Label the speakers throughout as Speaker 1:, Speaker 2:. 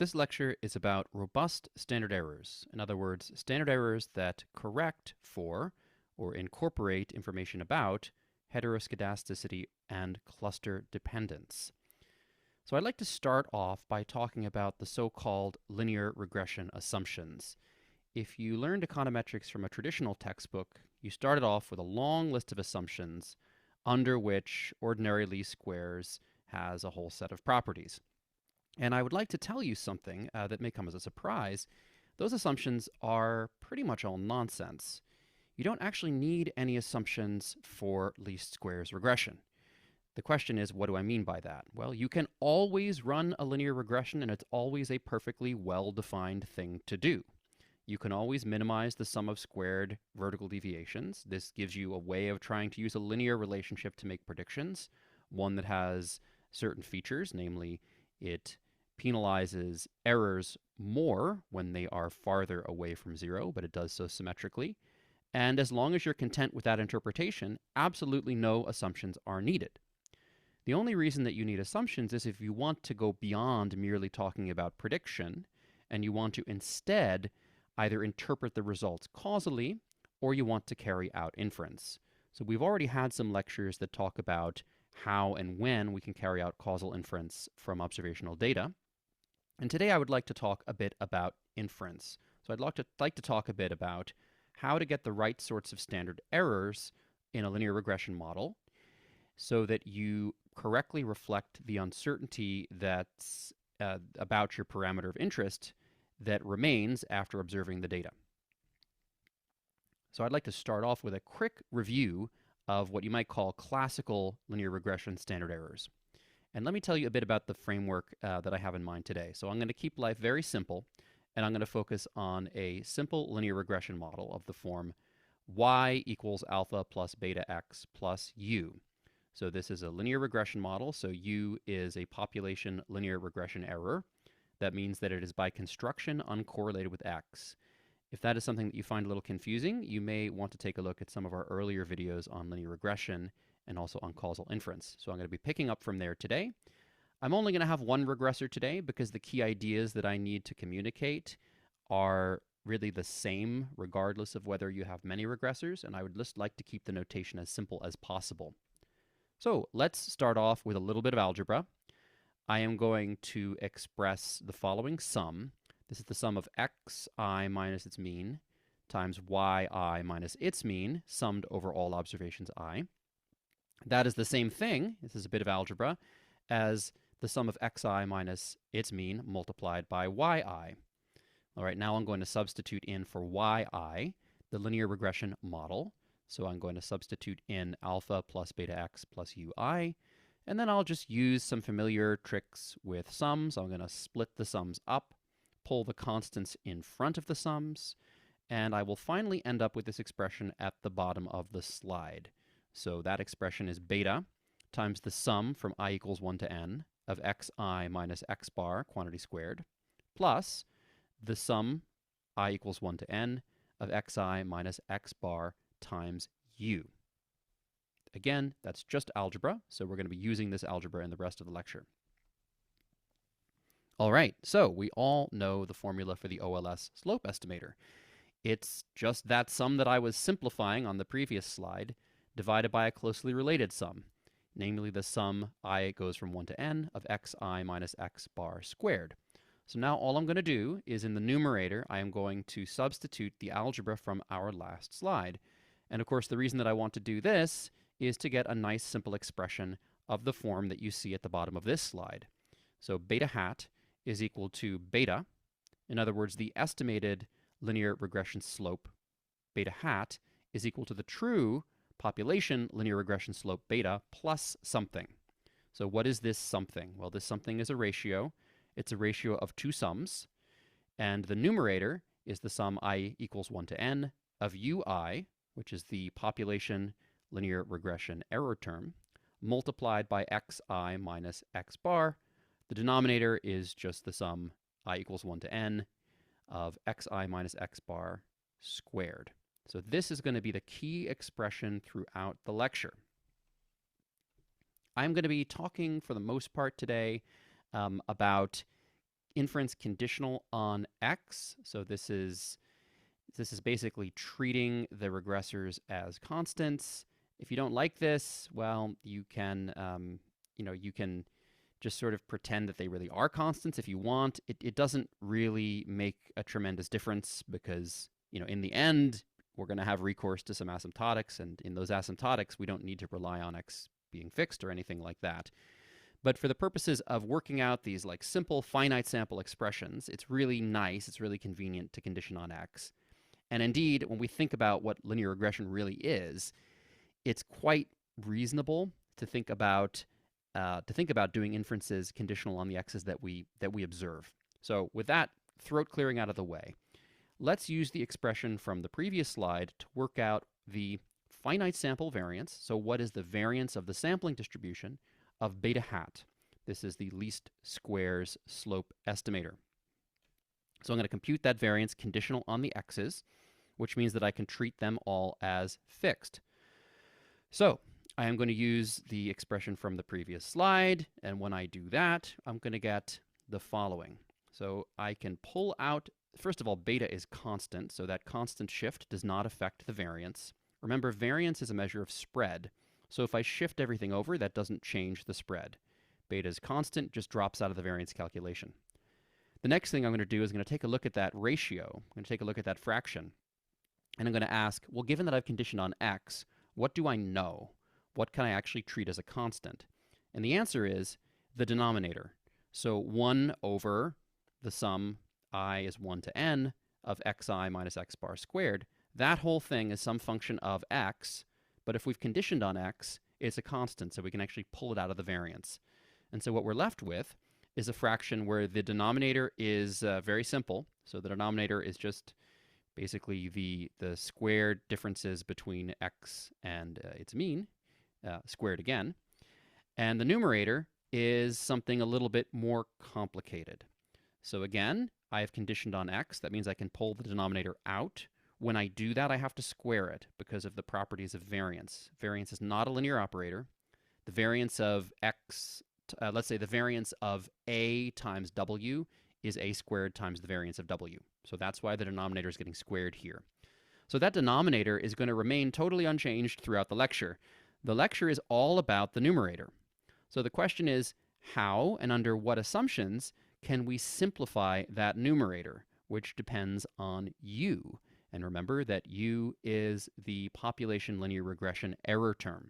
Speaker 1: This lecture is about robust standard errors. In other words, standard errors that correct for or incorporate information about heteroscedasticity and cluster dependence. So I'd like to start off by talking about the so-called linear regression assumptions. If you learned econometrics from a traditional textbook, you started off with a long list of assumptions under which ordinary least squares has a whole set of properties. And I would like to tell you something that may come as a surprise. Those assumptions are pretty much all nonsense. You don't actually need any assumptions for least squares regression. The question is, what do I mean by that? Well, you can always run a linear regression, and it's always a perfectly well-defined thing to do. You can always minimize the sum of squared vertical deviations. This gives you a way of trying to use a linear relationship to make predictions, one that has certain features, namely it penalizes errors more when they are farther away from zero, but it does so symmetrically. And as long as you're content with that interpretation, absolutely no assumptions are needed. The only reason that you need assumptions is if you want to go beyond merely talking about prediction, and you want to instead either interpret the results causally, or you want to carry out inference. So we've already had some lectures that talk about how and when we can carry out causal inference from observational data. And today I would like to talk a bit about inference. So I'd like to talk a bit about how to get the right sorts of standard errors in a linear regression model so that you correctly reflect the uncertainty that's about your parameter of interest that remains after observing the data. So I'd like to start off with a quick review of what you might call classical linear regression standard errors. And let me tell you a bit about the framework that I have in mind today. So I'm going to keep life very simple, and I'm going to focus on a simple linear regression model of the form y equals alpha plus beta x plus u. So this is a linear regression model, so u is a population linear regression error. That means that it is by construction uncorrelated with x. If that is something that you find a little confusing, you may want to take a look at some of our earlier videos on linear regression and also on causal inference. So I'm going to be picking up from there today. I'm only going to have one regressor today because the key ideas that I need to communicate are really the same regardless of whether you have many regressors, and I would just like to keep the notation as simple as possible. So let's start off with a little bit of algebra. I am going to express the following sum. This is the sum of xi minus its mean times yi minus its mean, summed over all observations I. That is the same thing, this is a bit of algebra, as the sum of xi minus its mean multiplied by yi. All right, now I'm going to substitute in for yi, the linear regression model. So I'm going to substitute in alpha plus beta x plus ui, and then I'll just use some familiar tricks with sums. I'm going to split the sums up, pull the constants in front of the sums, and I will finally end up with this expression at the bottom of the slide. So that expression is beta times the sum from I equals 1 to n of xi minus x bar, quantity squared, plus the sum I equals 1 to n of xi minus x bar times u. Again, that's just algebra, so we're going to be using this algebra in the rest of the lecture. All right, so we all know the formula for the OLS slope estimator. It's just that sum that I was simplifying on the previous slide, divided by a closely related sum, namely the sum I goes from 1 to n of xi minus x bar squared. So now all I'm going to do is in the numerator, I am going to substitute the algebra from our last slide. And of course, the reason that I want to do this is to get a nice simple expression of the form that you see at the bottom of this slide. So beta hat is equal to beta. In other words, the estimated linear regression slope, beta hat, is equal to the true population linear regression slope beta plus something. So what is this something? Well, this something is a ratio. It's a ratio of two sums. And the numerator is the sum I equals 1 to n of ui, which is the population linear regression error term, multiplied by xi minus x bar. The denominator is just the sum I equals 1 to n of xi minus x bar squared. So this is going to be the key expression throughout the lecture. I'm going to be talking for the most part today about inference conditional on x. So this is basically treating the regressors as constants. If you don't like this, well, you can you can just sort of pretend that they really are constants if you want. It doesn't really make a tremendous difference because in the end we're going to have recourse to some asymptotics, and in those asymptotics we don't need to rely on x being fixed or anything like that. But for the purposes of working out these like simple finite sample expressions, it's really nice, it's really convenient to condition on x. And indeed, when we think about what linear regression really is, it's quite reasonable to think about doing inferences conditional on the x's that we observe. So with that throat clearing out of the way, let's use the expression from the previous slide to work out the finite sample variance. So what is the variance of the sampling distribution of beta hat? This is the least squares slope estimator. So I'm going to compute that variance conditional on the x's, which means that I can treat them all as fixed. So I am going to use the expression from the previous slide, and when I do that, I'm going to get the following. So I can pull out, first of all, beta is constant, so that constant shift does not affect the variance. Remember, variance is a measure of spread, so if I shift everything over, that doesn't change the spread. Beta is constant, just drops out of the variance calculation. The next thing I'm going to do is I'm going to take a look at that ratio. I'm going to take a look at that fraction. And I'm going to ask, well, given that I've conditioned on x, what do I know? What can I actually treat as a constant? And the answer is the denominator. So 1 over the sum I is 1 to n of xi minus x bar squared. That whole thing is some function of x, but if we've conditioned on x, it's a constant, so we can actually pull it out of the variance. And so what we're left with is a fraction where the denominator is very simple. So the denominator is just basically the squared differences between x and its mean, squared again. And the numerator is something a little bit more complicated. So again, I have conditioned on x. That means I can pull the denominator out. When I do that, I have to square it because of the properties of variance. Variance is not a linear operator. The variance of x, let's say the variance of a times w is a squared times the variance of w. So that's why the denominator is getting squared here. So that denominator is going to remain totally unchanged throughout the lecture. The lecture is all about the numerator. So the question is, how and under what assumptions can we simplify that numerator, which depends on u? And remember that u is the population linear regression error term.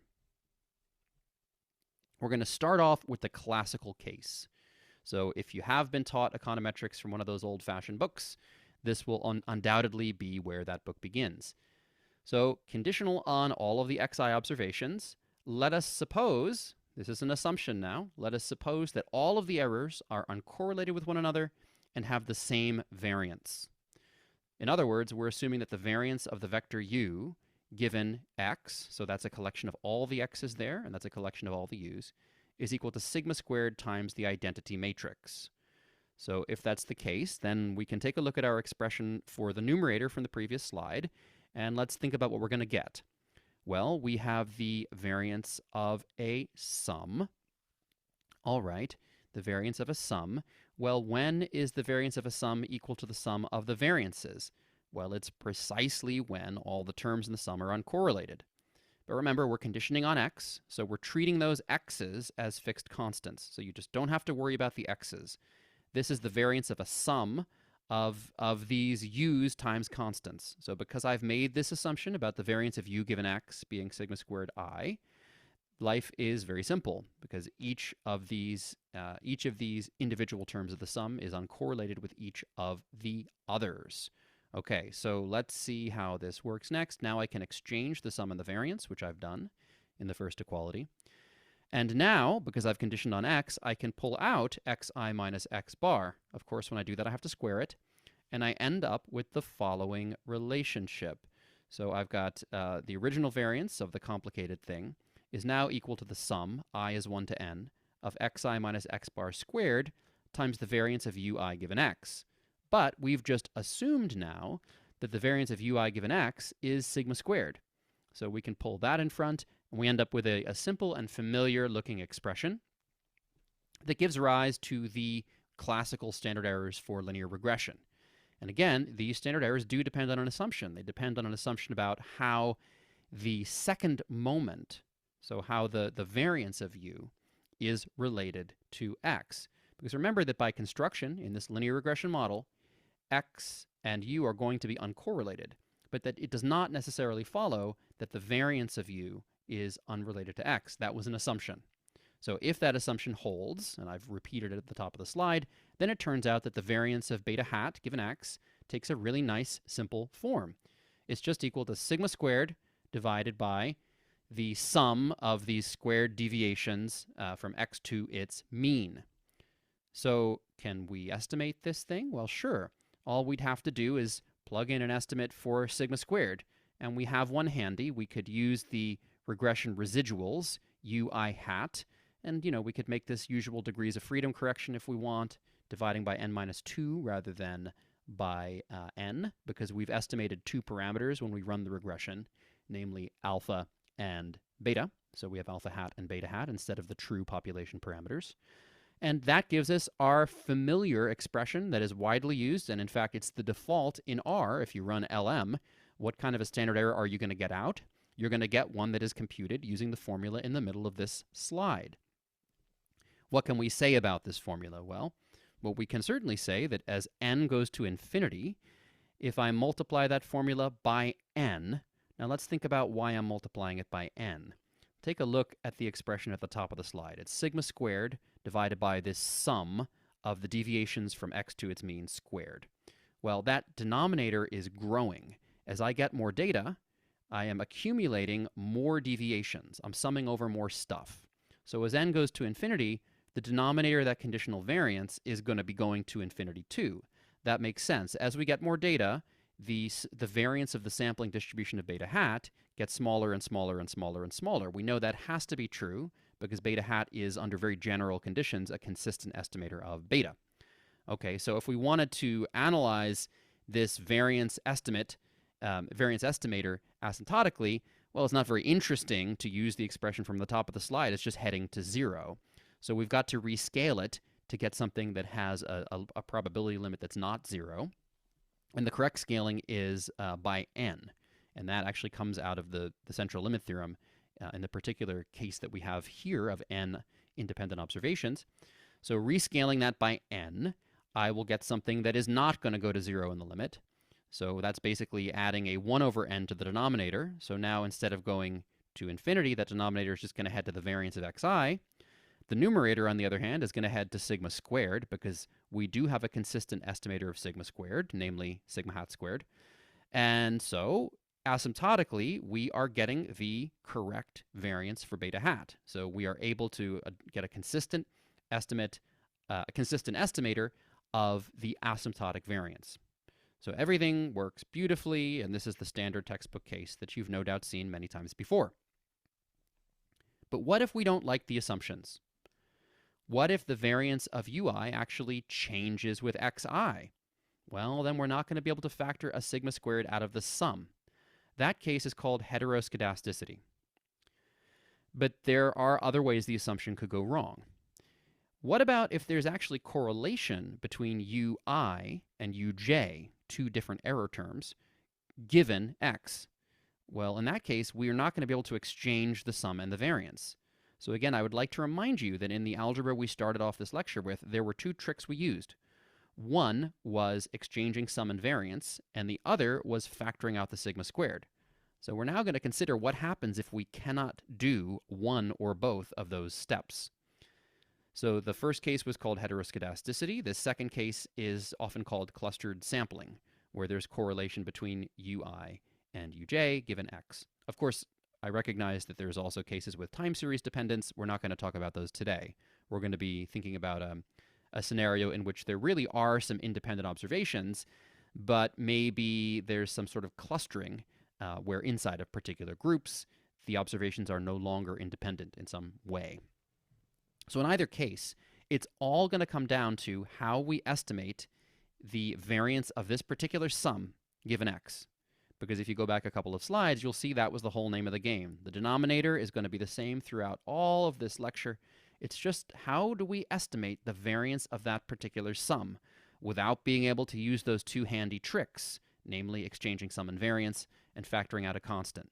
Speaker 1: We're going to start off with the classical case. So if you have been taught econometrics from one of those old-fashioned books, this will undoubtedly be where that book begins. So conditional on all of the xi observations, let us suppose, this is an assumption now, let us suppose that all of the errors are uncorrelated with one another and have the same variance. In other words, we're assuming that the variance of the vector u given x, so that's a collection of all the x's there, and that's a collection of all the u's, is equal to sigma squared times the identity matrix. So if that's the case, then we can take a look at our expression for the numerator from the previous slide, and let's think about what we're going to get. Well, we have the variance of a sum. All right, the variance of a sum. Well, when is the variance of a sum equal to the sum of the variances? Well, it's precisely when all the terms in the sum are uncorrelated. But remember, we're conditioning on x, so we're treating those x's as fixed constants. So you just don't have to worry about the x's. This is the variance of a sum of these u's times constants. So because I've made this assumption about the variance of u given x being sigma squared I, life is very simple because each of these individual terms of the sum is uncorrelated with each of the others. Okay, so let's see how this works next. Now I can exchange the sum and the variance, which I've done in the first equality. And now, because I've conditioned on x, I can pull out xi minus x bar. Of course, when I do that, I have to square it. And I end up with the following relationship. So I've got the original variance of the complicated thing is now equal to the sum, I is 1 to n, of xi minus x bar squared times the variance of ui given x. But we've just assumed now that the variance of ui given x is sigma squared. So we can pull that in front, and we end up with a simple and familiar looking expression that gives rise to the classical standard errors for linear regression. And again, these standard errors do depend on an assumption. They depend on an assumption about how the second moment, so how the variance of u, is related to x. Because remember that by construction, in this linear regression model, x and u are going to be uncorrelated, but that it does not necessarily follow that the variance of u is unrelated to x. That was an assumption. So if that assumption holds, and I've repeated it at the top of the slide, then it turns out that the variance of beta hat given x takes a really nice, simple form. It's just equal to sigma squared divided by the sum of these squared deviations from x to its mean. So can we estimate this thing? Well, sure. All we'd have to do is plug in an estimate for sigma squared, and we have one handy. We could use the regression residuals, ui hat, and, we could make this usual degrees of freedom correction if we want, dividing by n minus 2 rather than by n, because we've estimated two parameters when we run the regression, namely alpha and beta. So we have alpha hat and beta hat instead of the true population parameters. And that gives us our familiar expression that is widely used, and in fact, it's the default in R. If you run LM, what kind of a standard error are you going to get out? You're going to get one that is computed using the formula in the middle of this slide. What can we say about this formula? Well, we can certainly say that as n goes to infinity, if I multiply that formula by n, now let's think about why I'm multiplying it by n. Take a look at the expression at the top of the slide. It's sigma squared divided by this sum of the deviations from x to its mean squared. Well, that denominator is growing. As I get more data, I am accumulating more deviations. I'm summing over more stuff. So as n goes to infinity, the denominator of that conditional variance is going to be going to infinity too. That makes sense. As we get more data, the variance of the sampling distribution of beta hat gets smaller and smaller and smaller and smaller. We know that has to be true because beta hat is, under very general conditions, a consistent estimator of beta. Okay, so if we wanted to analyze this variance estimator asymptotically, well, it's not very interesting to use the expression from the top of the slide. It's just heading to 0. So we've got to rescale it to get something that has a probability limit that's not 0. And the correct scaling is by n. And that actually comes out of the central limit theorem in the particular case that we have here of n independent observations. So rescaling that by n, I will get something that is not going to go to 0 in the limit. So that's basically adding a 1 over n to the denominator. So now instead of going to infinity, that denominator is just going to head to the variance of xi. The numerator, on the other hand, is going to head to sigma squared because we do have a consistent estimator of sigma squared, namely sigma hat squared. And so asymptotically, we are getting the correct variance for beta hat. So we are able to get a consistent estimate, a consistent estimator of the asymptotic variance. So everything works beautifully, and this is the standard textbook case that you've no doubt seen many times before. But what if we don't like the assumptions? What if the variance of ui actually changes with xi? Well, then we're not going to be able to factor a sigma squared out of the sum. That case is called heteroscedasticity. But there are other ways the assumption could go wrong. What about if there's actually correlation between ui and uj, two different error terms, given x? Well, in that case, we are not going to be able to exchange the sum and the variance. So again, I would like to remind you that in the algebra we started off this lecture with, there were two tricks we used. One was exchanging sum and variance, and the other was factoring out the sigma squared. So we're now going to consider what happens if we cannot do one or both of those steps. So the first case was called heteroscedasticity. The second case is often called clustered sampling, where there's correlation between ui and uj given x. Of course, I recognize that there's also cases with time series dependence. We're not going to talk about those today. We're going to be thinking about a scenario in which there really are some independent observations, but maybe there's some sort of clustering where inside of particular groups, the observations are no longer independent in some way. So in either case, it's all going to come down to how we estimate the variance of this particular sum given x. Because if you go back a couple of slides, you'll see that was the whole name of the game. The denominator is going to be the same throughout all of this lecture. It's just how do we estimate the variance of that particular sum without being able to use those two handy tricks, namely exchanging sum and variance and factoring out a constant.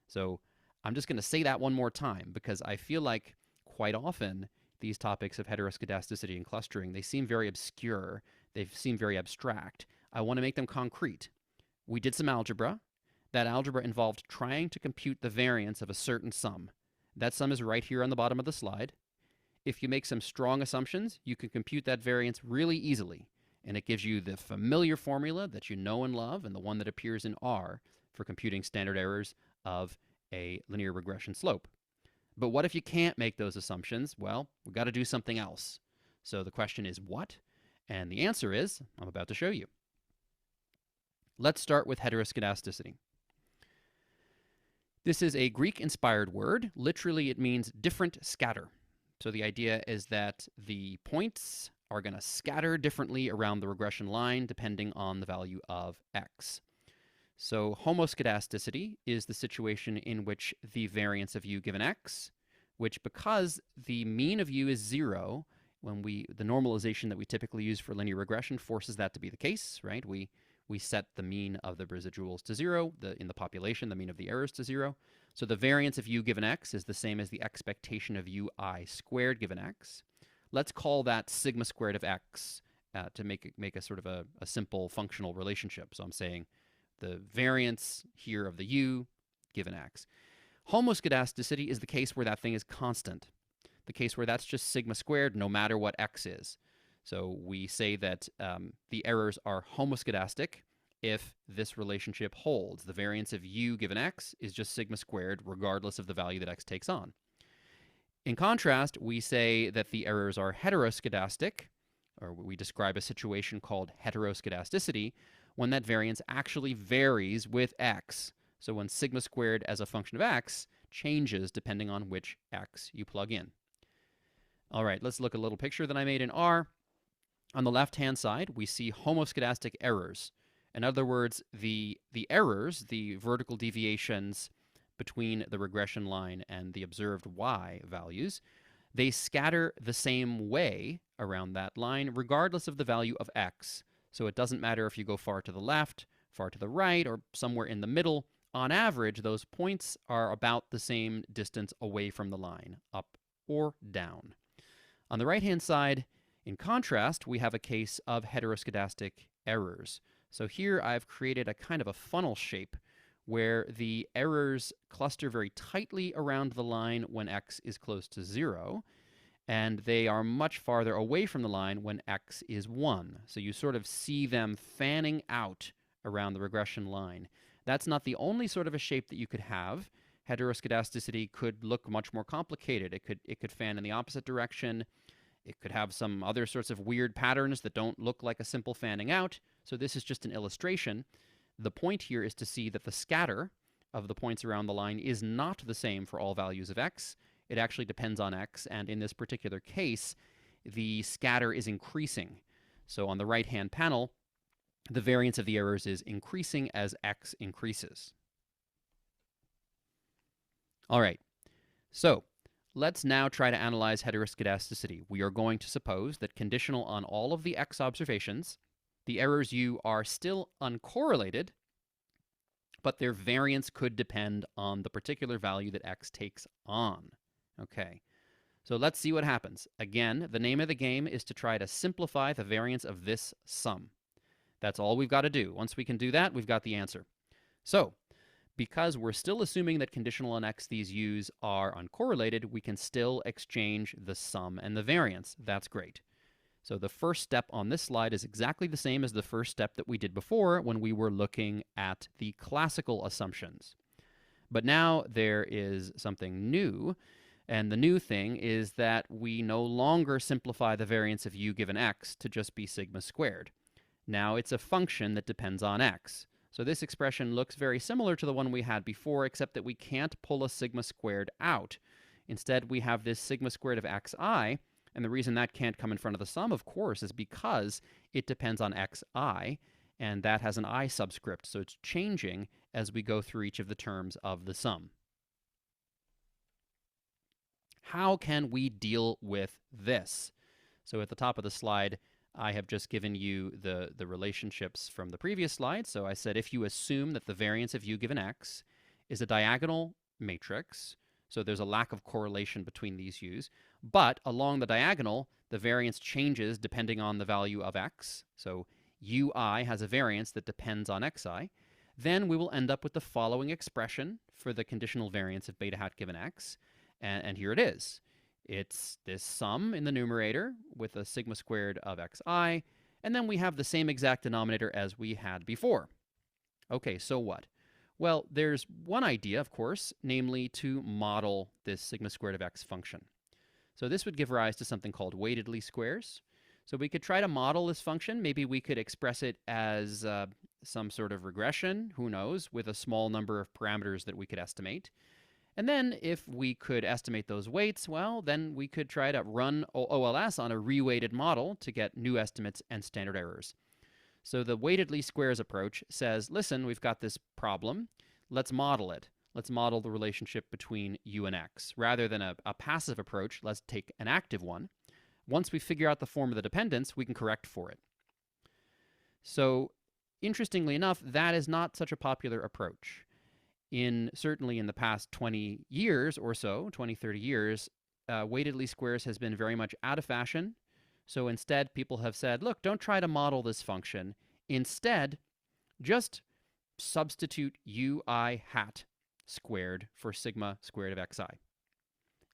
Speaker 1: So I'm just going to say that one more time because I feel like quite often these topics of heteroscedasticity and clustering, they seem very obscure. They seem very abstract. I want to make them concrete. We did some algebra. That algebra involved trying to compute the variance of a certain sum. That sum is right here on the bottom of the slide. If you make some strong assumptions, you can compute that variance really easily. And it gives you the familiar formula that you know and love and the one that appears in R for computing standard errors of a linear regression slope. But what if you can't make those assumptions? Well, we've got to do something else. So the question is what? And the answer is, I'm about to show you. Let's start with heteroscedasticity. This is a Greek-inspired word. Literally, it means different scatter. So the idea is that the points are going to scatter differently around the regression line depending on the value of x. So homoscedasticity is the situation in which the variance of u given x, which because the mean of u is 0, the normalization that we typically use for linear regression forces that to be the case, right? We set the mean of the residuals to 0, in the population, the mean of the errors to 0. So the variance of u given x is the same as the expectation of ui squared given x. Let's call that sigma squared of x to make a sort of a simple functional relationship. So I'm saying the variance here of the u given x. Homoscedasticity is the case where that thing is constant, the case where that's just sigma squared no matter what x is. So we say that the errors are homoscedastic if this relationship holds. The variance of u given x is just sigma squared regardless of the value that x takes on. In contrast, we say that the errors are heteroscedastic, or we describe a situation called heteroscedasticity, when that variance actually varies with x. So when sigma squared as a function of x changes depending on which x you plug in. All right, let's look at a little picture that I made in R. On the left-hand side, we see homoscedastic errors. In other words, the errors, the vertical deviations between the regression line and the observed y values, they scatter the same way around that line regardless of the value of x. So it doesn't matter if you go far to the left, far to the right, or somewhere in the middle. On average, those points are about the same distance away from the line, up or down. On the right-hand side, in contrast, we have a case of heteroscedastic errors. So here I've created a kind of a funnel shape where the errors cluster very tightly around the line when x is close to 0, and they are much farther away from the line when x is 1. So you sort of see them fanning out around the regression line. That's not the only sort of a shape that you could have. Heteroscedasticity could look much more complicated. It could fan in the opposite direction. It could have some other sorts of weird patterns that don't look like a simple fanning out. So this is just an illustration. The point here is to see that the scatter of the points around the line is not the same for all values of x. It actually depends on x, and in this particular case, the scatter is increasing. So on the right-hand panel, the variance of the errors is increasing as x increases. All right, so let's now try to analyze heteroscedasticity. We are going to suppose that conditional on all of the x observations, the errors u are still uncorrelated, but their variance could depend on the particular value that x takes on. Okay, so let's see what happens. Again, the name of the game is to try to simplify the variance of this sum. That's all we've got to do. Once we can do that, we've got the answer. So, because we're still assuming that conditional on x these u's are uncorrelated, we can still exchange the sum and the variance. That's great. So the first step on this slide is exactly the same as the first step that we did before when we were looking at the classical assumptions. But now there is something new, and the new thing is that we no longer simplify the variance of u given x to just be sigma squared. Now it's a function that depends on x. So this expression looks very similar to the one we had before, except that we can't pull a sigma squared out. Instead, we have this sigma squared of xi, and the reason that can't come in front of the sum, of course, is because it depends on xi, and that has an I subscript, so it's changing as we go through each of the terms of the sum. How can we deal with this? So at the top of the slide, I have just given you the relationships from the previous slide. So I said if you assume that the variance of u given x is a diagonal matrix, so there's a lack of correlation between these u's, but along the diagonal, the variance changes depending on the value of x. So ui has a variance that depends on xi. Then we will end up with the following expression for the conditional variance of beta hat given x. And here it is. It's this sum in the numerator with a sigma squared of xi, and then we have the same exact denominator as we had before. Okay, so what? Well, there's one idea, of course, namely to model this sigma squared of x function. So this would give rise to something called weighted least squares. So we could try to model this function. Maybe we could express it as some sort of regression, who knows, with a small number of parameters that we could estimate. And then if we could estimate those weights, well, then we could try to run OLS on a reweighted model to get new estimates and standard errors. So the weighted least squares approach says, listen, we've got this problem. Let's model it. Let's model the relationship between u and x. Rather than a passive approach, let's take an active one. Once we figure out the form of the dependence, we can correct for it. So interestingly enough, that is not such a popular approach. Certainly in the past 20 years or so, 20, 30 years, weighted least squares has been very much out of fashion. So instead, people have said, look, don't try to model this function. Instead, just substitute ui hat squared for sigma squared of xi.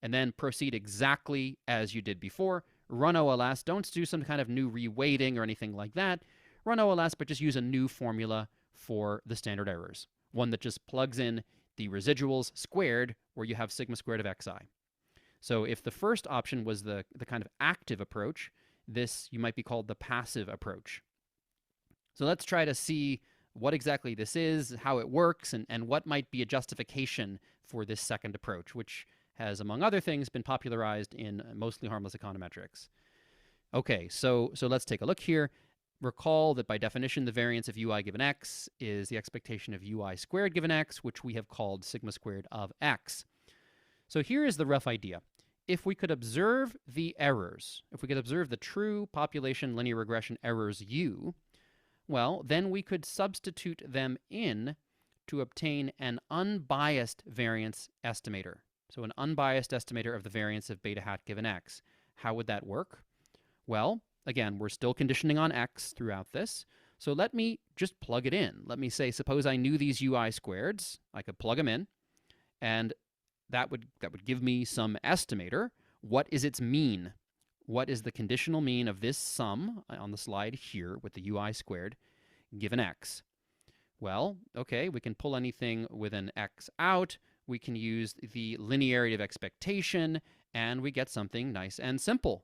Speaker 1: And then proceed exactly as you did before. Run OLS. Don't do some kind of new reweighting or anything like that. Run OLS, but just use a new formula for the standard errors. One that just plugs in the residuals squared where you have sigma squared of xi. So if the first option was the kind of active approach, this you might be called the passive approach. So let's try to see what exactly this is, how it works, and what might be a justification for this second approach, which has, among other things, been popularized in mostly harmless econometrics. Okay, so let's take a look here. Recall that by definition, the variance of ui given x is the expectation of ui squared given x, which we have called sigma squared of x. So here is the rough idea. If we could observe the errors, if we could observe the true population linear regression errors u, well, then we could substitute them in to obtain an unbiased variance estimator. So an unbiased estimator of the variance of beta hat given x. How would that work? Well, again, we're still conditioning on x throughout this. So let me just plug it in. Let me say, suppose I knew these ui squareds. I could plug them in, and that would give me some estimator. What is its mean? What is the conditional mean of this sum on the slide here with the ui squared given x? Well, okay, we can pull anything with an x out. We can use the linearity of expectation, and we get something nice and simple.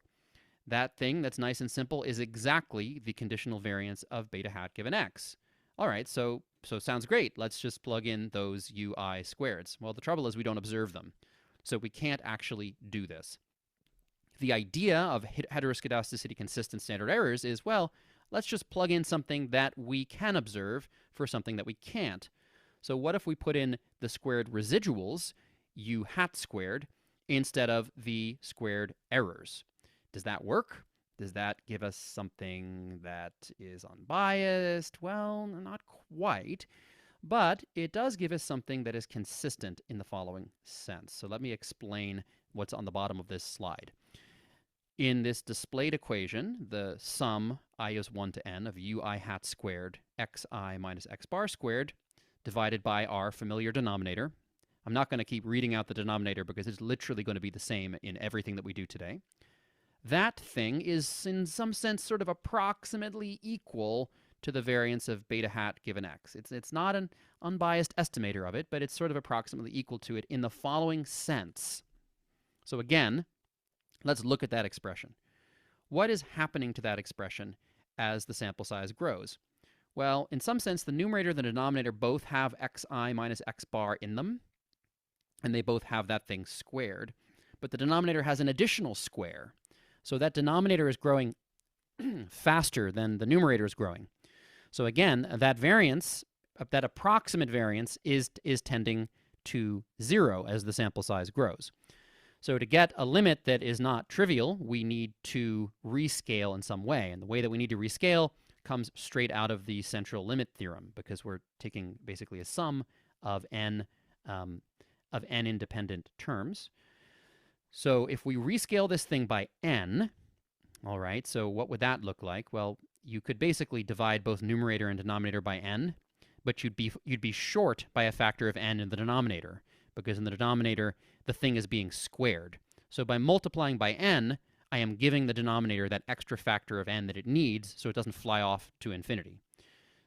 Speaker 1: That thing that's nice and simple is exactly the conditional variance of beta hat given x. All right, so sounds great. Let's just plug in those ui squareds. Well, the trouble is we don't observe them, so we can't actually do this. The idea of heteroscedasticity consistent standard errors is, well, let's just plug in something that we can observe for something that we can't. So what if we put in the squared residuals, u hat squared, instead of the squared errors? Does that work? Does that give us something that is unbiased? Well, not quite, but it does give us something that is consistent in the following sense. So let me explain what's on the bottom of this slide. In this displayed equation, the sum I is 1 to n of ui hat squared xi minus x bar squared divided by our familiar denominator. I'm not going to keep reading out the denominator because it's literally going to be the same in everything that we do today. That thing is, in some sense, sort of approximately equal to the variance of beta hat given x. It's not an unbiased estimator of it, but it's sort of approximately equal to it in the following sense. So again, let's look at that expression. What is happening to that expression as the sample size grows? Well, in some sense, the numerator and the denominator both have xi minus x bar in them, and they both have that thing squared. But the denominator has an additional square. So that denominator is growing faster than the numerator is growing. So again, that variance, that approximate variance, is tending to 0 as the sample size grows. So to get a limit that is not trivial, we need to rescale in some way. And the way that we need to rescale comes straight out of the central limit theorem, because we're taking basically a sum of um, n independent terms. So if we rescale this thing by n, all right, so what would that look like? Well, you could basically divide both numerator and denominator by n, but you'd be short by a factor of n in the denominator, because in the denominator the thing is being squared. So by multiplying by n, I am giving the denominator that extra factor of n that it needs, so it doesn't fly off to infinity.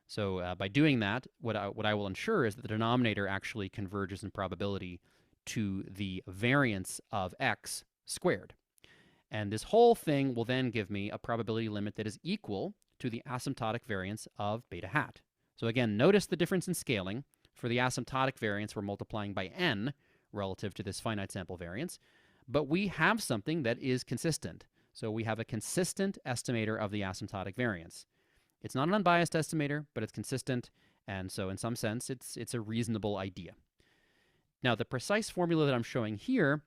Speaker 1: So by doing that, what I will ensure is that the denominator actually converges in probability to the variance of x squared. And this whole thing will then give me a probability limit that is equal to the asymptotic variance of beta hat. So again, notice the difference in scaling. For the asymptotic variance, we're multiplying by n relative to this finite sample variance, but we have something that is consistent. So we have a consistent estimator of the asymptotic variance. It's not an unbiased estimator, but it's consistent, and so in some sense, it's a reasonable idea. Now, the precise formula that I'm showing here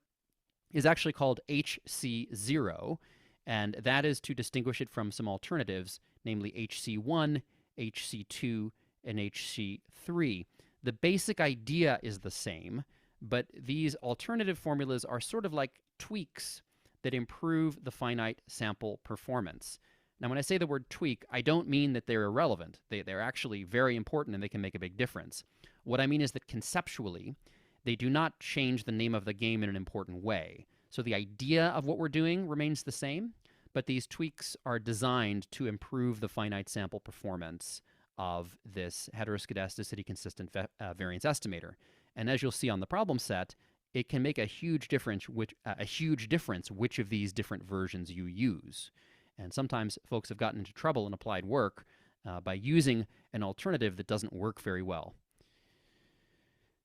Speaker 1: is actually called HC0, and that is to distinguish it from some alternatives, namely HC1, HC2, and HC3. The basic idea is the same, but these alternative formulas are sort of like tweaks that improve the finite sample performance. Now, when I say the word tweak, I don't mean that they're irrelevant. They're actually very important and they can make a big difference. What I mean is that conceptually, they do not change the name of the game in an important way. So the idea of what we're doing remains the same, but these tweaks are designed to improve the finite sample performance of this heteroscedasticity consistent variance estimator. And as you'll see on the problem set, it can make a huge difference which of these different versions you use. And sometimes folks have gotten into trouble in applied work by using an alternative that doesn't work very well.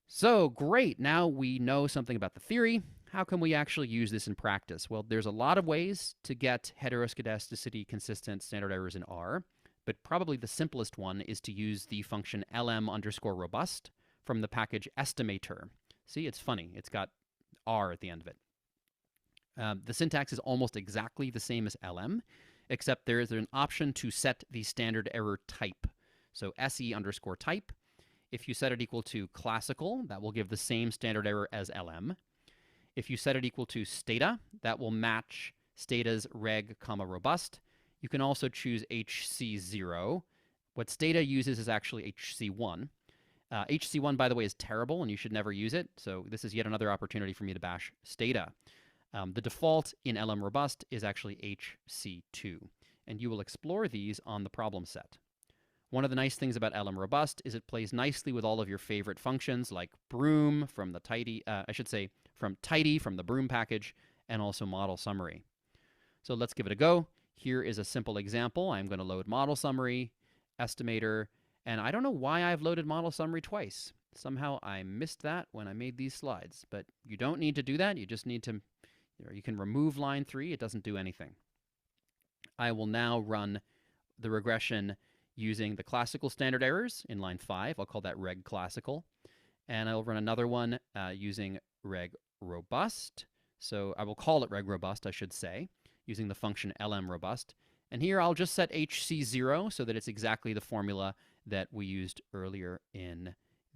Speaker 1: So great, now we know something about the theory. How can we actually use this in practice? Well, there's a lot of ways to get heteroscedasticity consistent standard errors in R, but probably the simplest one is to use the function lm_robust from the package estimator. See, it's funny. It's got R at the end of it. The syntax is almost exactly the same as lm, except there is an option to set the standard error type. So se_type. If you set it equal to classical, that will give the same standard error as lm. If you set it equal to stata, that will match stata's reg, robust. You can also choose HC0. What stata uses is actually HC1. HC1, by the way, is terrible, and you should never use it. So this is yet another opportunity for me to bash stata. The default in LM Robust is actually HC2, and you will explore these on the problem set. One of the nice things about LM Robust is it plays nicely with all of your favorite functions like broom from the tidy, from tidy from the broom package, and also model summary. So let's give it a go. Here is a simple example. I'm going to load model summary, estimator, and I don't know why I've loaded model summary twice. Somehow I missed that when I made these slides, but you don't need to do that. You just need to, you can remove line 3. It doesn't do anything. I will now run the regression using the classical standard errors in line 5. I'll call that reg classical. And I'll run another one using reg robust. So I will call it reg robust, I should say, using the function lm robust. And here I'll just set HC0 so that it's exactly the formula that we used earlier in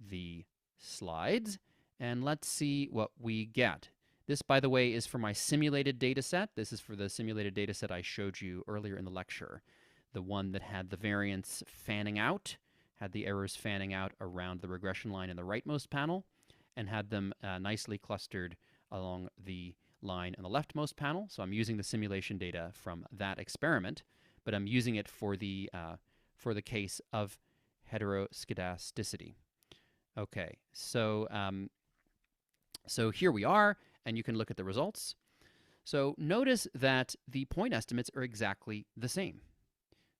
Speaker 1: the slides. And let's see what we get. This, by the way, is for my simulated data set. This is for the simulated data set I showed you earlier in the lecture. The one that had the variance fanning out, had the errors fanning out around the regression line in the rightmost panel, and had them nicely clustered along the line in the leftmost panel. So I'm using the simulation data from that experiment, but I'm using it for the case of heteroscedasticity. Okay, so so here we are, and you can look at the results. So notice that the point estimates are exactly the same.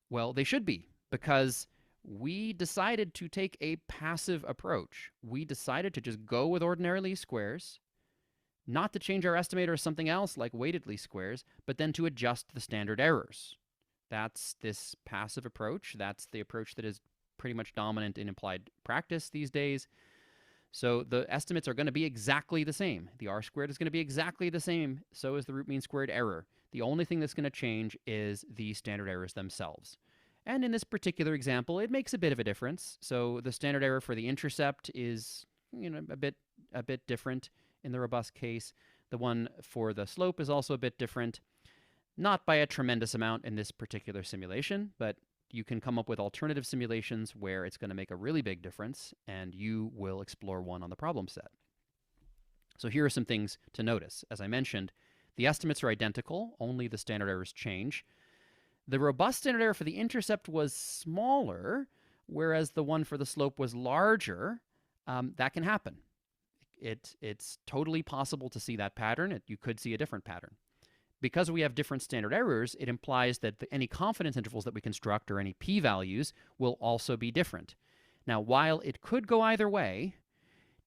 Speaker 1: Well, they should be, because we decided to take a passive approach. We decided to just go with ordinary least squares, not to change our estimator or something else like weighted least squares, but then to adjust the standard errors. That's this passive approach. That's the approach that is pretty much dominant in applied practice these days. So the estimates are going to be exactly the same. The r squared is going to be exactly the same. So is the root mean squared error. The only thing that's going to change is the standard errors themselves. And in this particular example, it makes a bit of a difference. So the standard error for the intercept is, a bit different in the robust case. The one for the slope is also a bit different, not by a tremendous amount in this particular simulation, but you can come up with alternative simulations where it's going to make a really big difference, and you will explore one on the problem set. So here are some things to notice. As I mentioned, the estimates are identical, only the standard errors change. The robust standard error for the intercept was smaller, whereas the one for the slope was larger. That can happen. It's totally possible to see that pattern. You could see a different pattern. Because we have different standard errors, it implies that any confidence intervals that we construct or any p-values will also be different. Now, while it could go either way,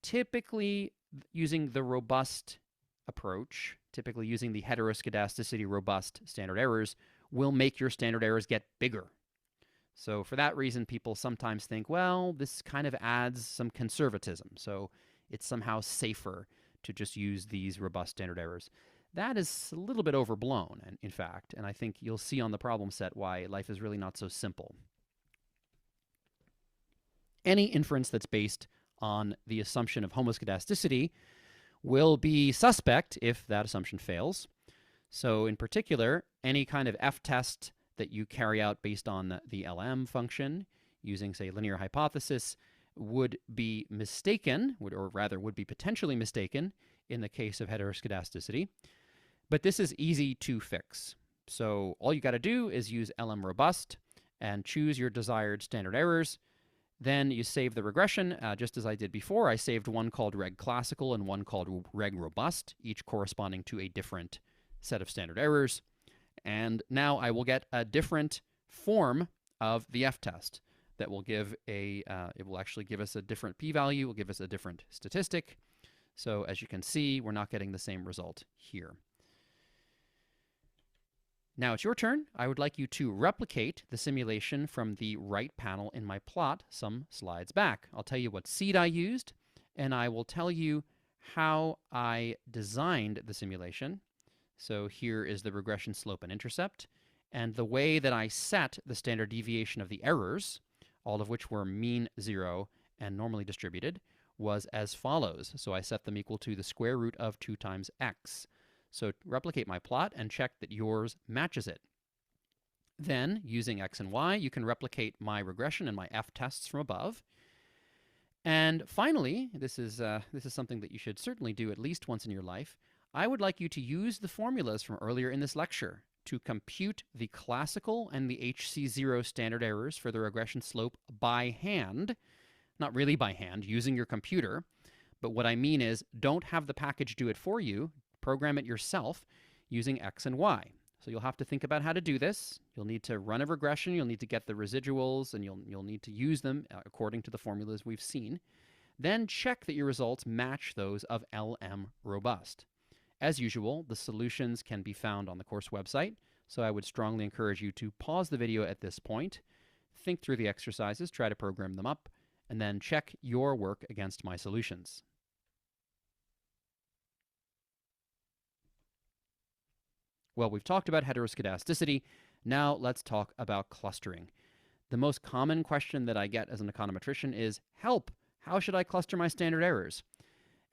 Speaker 1: typically using the robust approach, typically using the heteroscedasticity robust standard errors, will make your standard errors get bigger. So for that reason, people sometimes think, well, this kind of adds some conservatism, so it's somehow safer to just use these robust standard errors. That is a little bit overblown, in fact, and I think you'll see on the problem set why life is really not so simple. Any inference that's based on the assumption of homoscedasticity will be suspect if that assumption fails. So in particular, any kind of f-test that you carry out based on the LM function using, say, linear hypothesis would be mistaken, or rather would be potentially mistaken in the case of heteroscedasticity. But this is easy to fix. So all you got to do is use LM robust and choose your desired standard errors. Then you save the regression, just as I did before. I saved one called reg classical and one called reg robust, each corresponding to a different set of standard errors. And now I will get a different form of the f-test that will give it will actually give us a different p-value, will give us a different statistic. So as you can see, we're not getting the same result here. Now it's your turn. I would like you to replicate the simulation from the right panel in my plot some slides back. I'll tell you what seed I used, and I will tell you how I designed the simulation. So here is the regression slope and intercept, and the way that I set the standard deviation of the errors, all of which were mean 0 and normally distributed, was as follows. So I set them equal to the square root of 2 times x. So replicate my plot and check that yours matches it. Then, using x and y, you can replicate my regression and my f-tests from above. And finally, this is something that you should certainly do at least once in your life. I would like you to use the formulas from earlier in this lecture to compute the classical and the HC0 standard errors for the regression slope by hand. Not really by hand, using your computer. But what I mean is, don't have the package do it for you. Program it yourself using x and y. So you'll have to think about how to do this. You'll need to run a regression, you'll need to get the residuals, and you'll need to use them according to the formulas we've seen. Then check that your results match those of LM robust. As usual, the solutions can be found on the course website, so I would strongly encourage you to pause the video at this point, think through the exercises, try to program them up, and then check your work against my solutions. Well, we've talked about heteroscedasticity. Now let's talk about clustering. The most common question that I get as an econometrician is, help, how should I cluster my standard errors?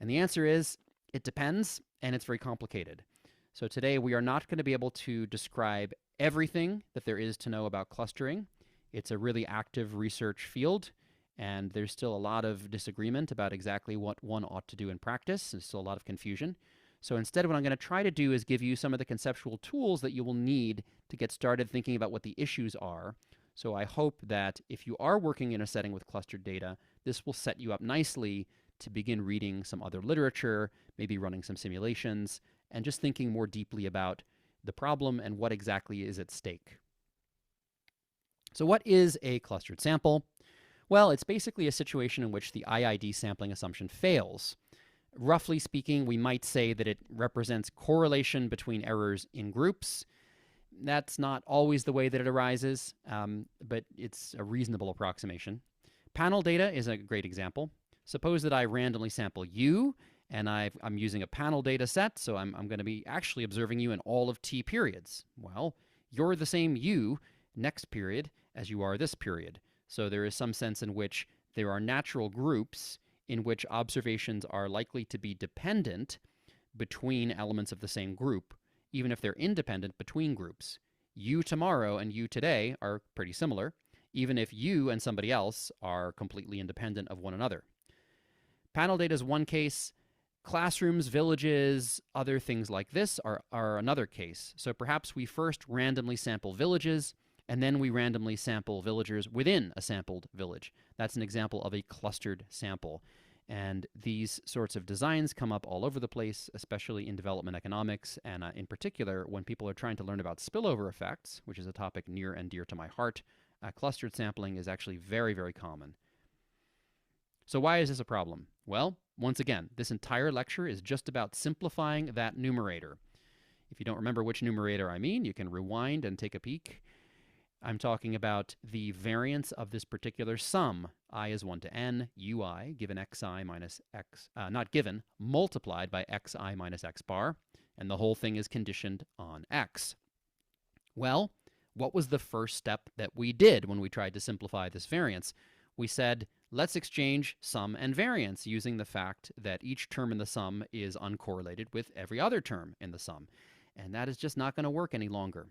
Speaker 1: And the answer is, it depends, and it's very complicated. So today we are not going to be able to describe everything that there is to know about clustering. It's a really active research field, and there's still a lot of disagreement about exactly what one ought to do in practice. There's still a lot of confusion. So instead, what I'm going to try to do is give you some of the conceptual tools that you will need to get started thinking about what the issues are. So I hope that if you are working in a setting with clustered data, this will set you up nicely to begin reading some other literature, maybe running some simulations, and just thinking more deeply about the problem and what exactly is at stake. So what is a clustered sample? Well, it's basically a situation in which the IID sampling assumption fails. Roughly speaking, we might say that it represents correlation between errors in groups. That's not always the way that it arises, but it's a reasonable approximation. Panel data is a great example. Suppose that I randomly sample you, and I'm using a panel data set, so I'm going to be actually observing you in all of t periods. Well, you're the same you next period as you are this period. So there is some sense in which there are natural groups in which observations are likely to be dependent between elements of the same group, even if they're independent between groups. You tomorrow and you today are pretty similar, even if you and somebody else are completely independent of one another. Panel data is one case. Classrooms, villages, other things like this are another case. So perhaps we first randomly sample villages, and then we randomly sample villagers within a sampled village. That's an example of a clustered sample. And these sorts of designs come up all over the place, especially in development economics, and in particular, when people are trying to learn about spillover effects, which is a topic near and dear to my heart. Clustered sampling is actually very, very common. So why is this a problem? Well, once again, this entire lecture is just about simplifying that numerator. If you don't remember which numerator I mean, you can rewind and take a peek. I'm talking about the variance of this particular sum. I is 1 to n, ui, given xi minus x, not given, multiplied by xi minus x bar, and the whole thing is conditioned on x. Well, what was the first step that we did when we tried to simplify this variance? We said, let's exchange sum and variance using the fact that each term in the sum is uncorrelated with every other term in the sum. And that is just not going to work any longer.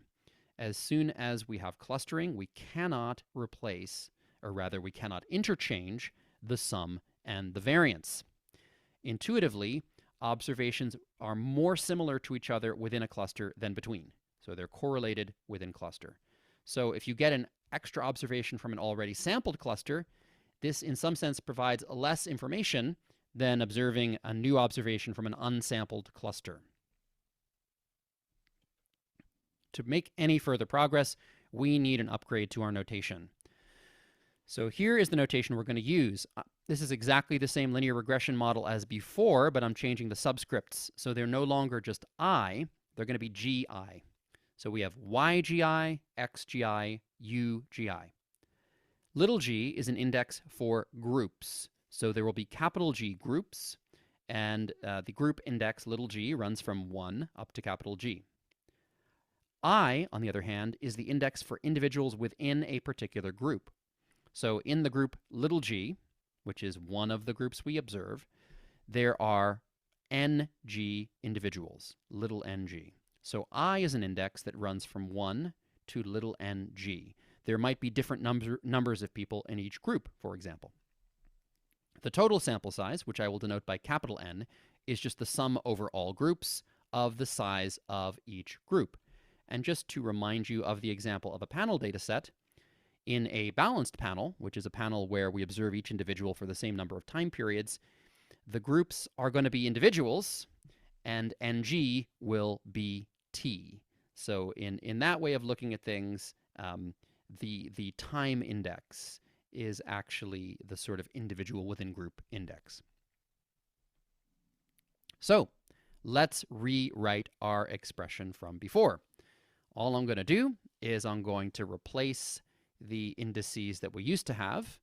Speaker 1: As soon as we have clustering, we cannot replace, or rather we cannot interchange the sum and the variance. Intuitively, observations are more similar to each other within a cluster than between. So they're correlated within cluster. So if you get an extra observation from an already sampled cluster, this in some sense provides less information than observing a new observation from an unsampled cluster. To make any further progress, we need an upgrade to our notation. So here is the notation we're going to use. This is exactly the same linear regression model as before, but I'm changing the subscripts. So they're no longer just I, they're going to be gi. So we have ygi, xgi, ugi. Little g is an index for groups. So there will be capital G groups, and the group index, little g, runs from 1 up to capital G. I, on the other hand, is the index for individuals within a particular group. So in the group little g, which is one of the groups we observe, there are ng individuals, little ng. So I is an index that runs from 1 to little ng. There might be different numbers of people in each group, for example. The total sample size, which I will denote by capital N, is just the sum over all groups of the size of each group. And just to remind you of the example of a panel data set, in a balanced panel, which is a panel where we observe each individual for the same number of time periods, the groups are going to be individuals, and ng will be t. So in that way of looking at things, the time index is actually the sort of individual within group index. So let's rewrite our expression from before. All I'm going to do is I'm going to replace the indices that we used to have.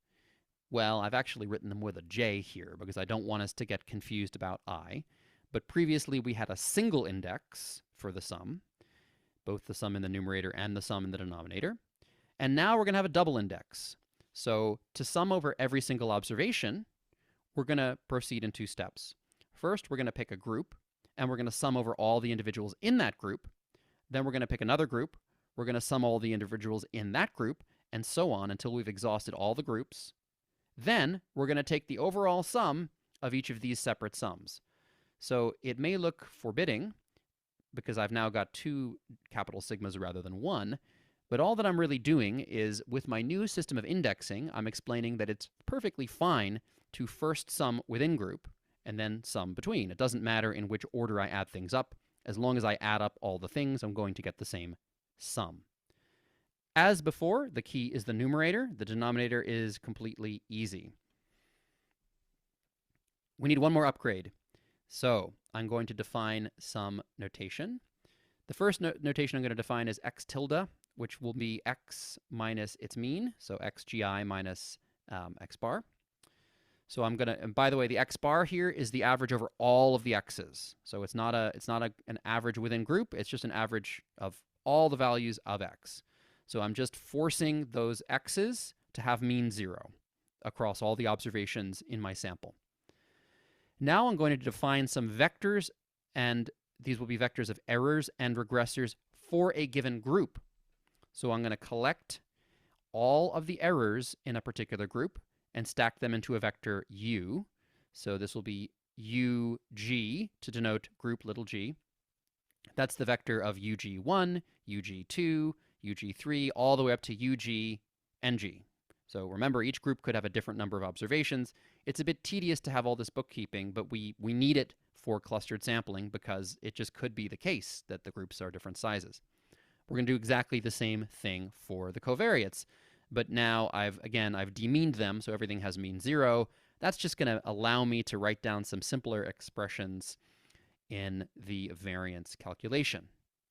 Speaker 1: Well, I've actually written them with a j here because I don't want us to get confused about I. But previously we had a single index for the sum, both the sum in the numerator and the sum in the denominator. And now we're going to have a double index. So to sum over every single observation, we're going to proceed in 2 steps. First, we're going to pick a group, and we're going to sum over all the individuals in that group. Then we're going to pick another group. We're going to sum all the individuals in that group, and so on until we've exhausted all the groups. Then we're going to take the overall sum of each of these separate sums. So it may look forbidding because I've now got 2 capital sigmas rather than 1, but all that I'm really doing is, with my new system of indexing, I'm explaining that it's perfectly fine to first sum within group and then sum between. It doesn't matter in which order I add things up. As long as I add up all the things, I'm going to get the same sum. As before, the key is the numerator. The denominator is completely easy. We need one more upgrade. So I'm going to define some notation. The first notation I'm going to define is x tilde, which will be x minus its mean, so xgi minus x bar. So I'm gonna, and by the way, the x bar here is the average over all of the x's. So it's not an average within group. It's just an average of all the values of x. So I'm just forcing those x's to have mean 0 across all the observations in my sample. Now I'm going to define some vectors, and these will be vectors of errors and regressors for a given group. So I'm going to collect all of the errors in a particular group and stack them into a vector u. So this will be ug to denote group little g. That's the vector of ug1, ug2, ug3, all the way up to ug ng. So remember, each group could have a different number of observations. It's a bit tedious to have all this bookkeeping, but we need it for clustered sampling because it just could be the case that the groups are different sizes. We're going to do exactly the same thing for the covariates. But now I've demeaned them, so everything has mean 0. That's just going to allow me to write down some simpler expressions in the variance calculation.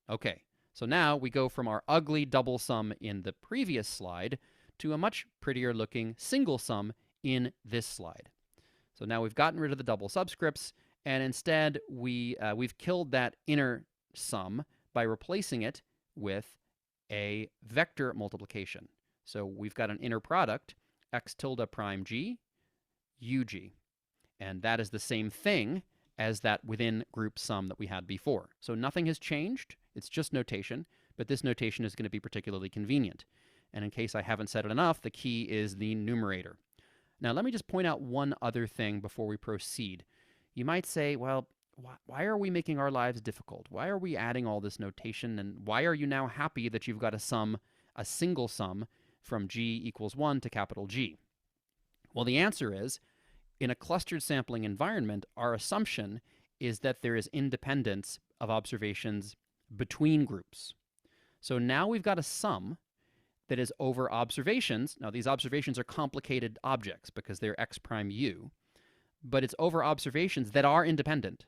Speaker 1: Okay, so now we go from our ugly double sum in the previous slide to a much prettier looking single sum in this slide. So now we've gotten rid of the double subscripts, and instead we've killed that inner sum by replacing it with a vector multiplication. So we've got an inner product, x tilde prime g, ug. And that is the same thing as that within group sum that we had before. So nothing has changed. It's just notation, but this notation is going to be particularly convenient. And in case I haven't said it enough, the key is the numerator. Now, let me just point out one other thing before we proceed. You might say, well, why are we making our lives difficult? Why are we adding all this notation? And why are you now happy that you've got a single sum from g equals 1 to capital G? Well, the answer is, in a clustered sampling environment, our assumption is that there is independence of observations between groups. So now we've got a sum that is over observations. Now, these observations are complicated objects because they're x prime u, but it's over observations that are independent.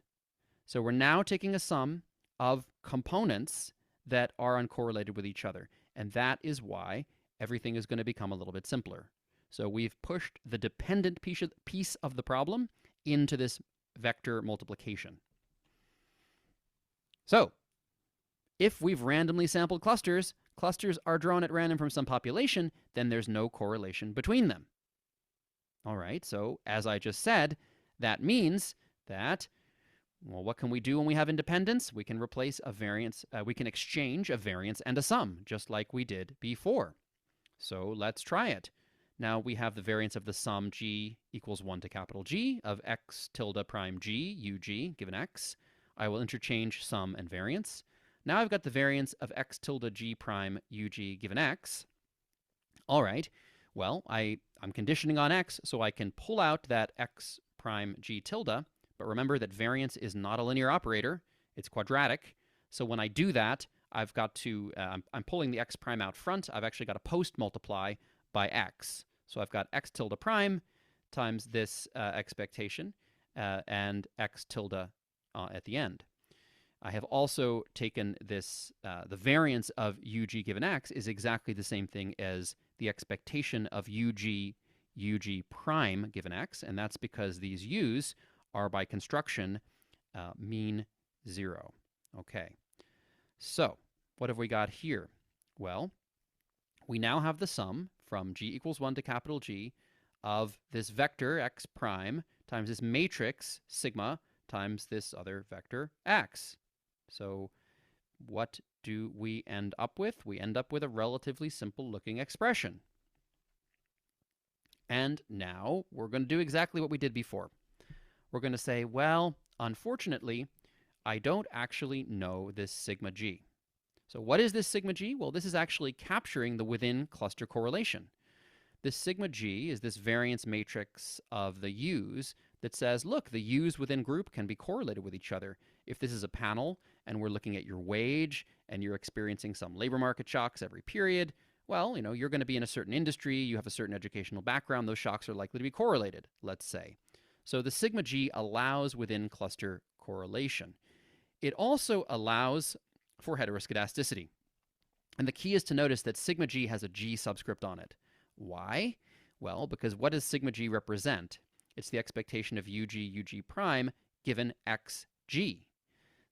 Speaker 1: So we're now taking a sum of components that are uncorrelated with each other, and that is why everything is going to become a little bit simpler. So we've pushed the dependent piece of the problem into this vector multiplication. So if we've randomly sampled clusters, clusters are drawn at random from some population, then there's no correlation between them. All right, so as I just said, that means that, well, what can we do when we have independence? We can replace a variance, we can exchange a variance and a sum, just like we did before. So let's try it. Now we have the variance of the sum g equals 1 to capital G of x tilde prime g, ug, given x. I will interchange sum and variance. Now I've got the variance of x tilde g prime ug given x. All right, well, I'm conditioning on x, so I can pull out that x prime g tilde, but remember that variance is not a linear operator, it's quadratic. So when I do that, I've got to, I'm pulling the x prime out front, I've actually got to post multiply by x. So I've got x tilde prime times this expectation and x tilde at the end. I have also taken this, the variance of ug given x is exactly the same thing as the expectation of ug prime given x, and that's because these u's are by construction mean 0. Okay, so what have we got here? Well, we now have the sum from g equals 1 to capital G of this vector x prime times this matrix sigma times this other vector x. So what do we end up with? We end up with a relatively simple looking expression. And now we're going to do exactly what we did before. We're going to say, well, unfortunately, I don't actually know this sigma g. So what is this sigma g? Well, this is actually capturing the within cluster correlation. This sigma g is this variance matrix of the u's that says, look, the u's within group can be correlated with each other. If this is a panel and we're looking at your wage and you're experiencing some labor market shocks every period, well, you know, you're going to be in a certain industry, you have a certain educational background, those shocks are likely to be correlated, let's say. So the sigma g allows within cluster correlation. It also allows for heteroscedasticity. And the key is to notice that sigma g has a g subscript on it. Why? Well, because what does sigma g represent? It's the expectation of UG prime given XG.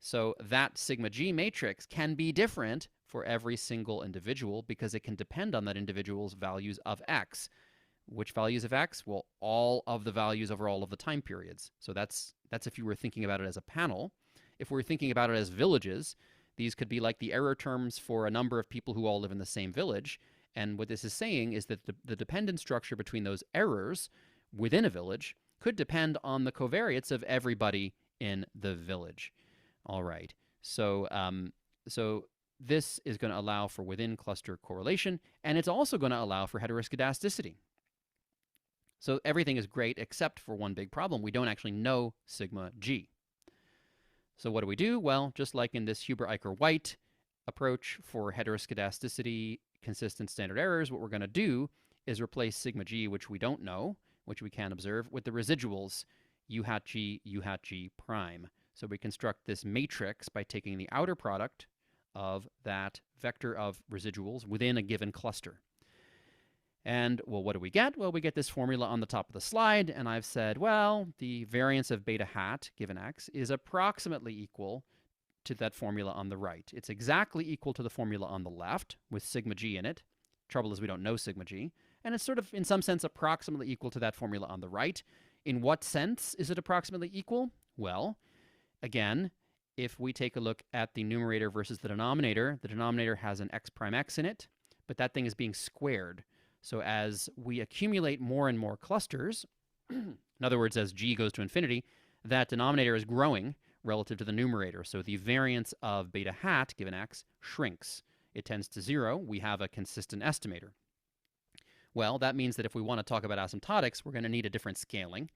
Speaker 1: So that sigma G matrix can be different for every single individual because it can depend on that individual's values of X. Which values of X? Well, all of the values over all of the time periods. So that's if you were thinking about it as a panel. If we're thinking about it as villages, these could be like the error terms for a number of people who all live in the same village. And what this is saying is that the dependent structure between those errors within a village could depend on the covariates of everybody in the village. All right. So this is going to allow for within cluster correlation, and it's also going to allow for heteroscedasticity. So everything is great except for one big problem. We don't actually know sigma G. So what do? Well, just like in this Huber-Eicher-White approach for heteroscedasticity, consistent standard errors, what we're going to do is replace sigma G, which we don't know, which we can observe, with the residuals U hat G prime. So we construct this matrix by taking the outer product of that vector of residuals within a given cluster. And, well, what do we get? Well, we get this formula on the top of the slide, and I've said, well, the variance of beta hat given X is approximately equal to that formula on the right. It's exactly equal to the formula on the left with sigma G in it. Trouble is we don't know sigma G. And it's sort of, in some sense, approximately equal to that formula on the right. In what sense is it approximately equal? Well, again, if we take a look at the numerator versus the denominator has an x prime x in it, but that thing is being squared. So as we accumulate more and more clusters, in other words, as G goes to infinity, that denominator is growing relative to the numerator. So the variance of beta hat given X shrinks. It tends to 0. We have a consistent estimator. Well, that means that if we want to talk about asymptotics, we're going to need a different scaling.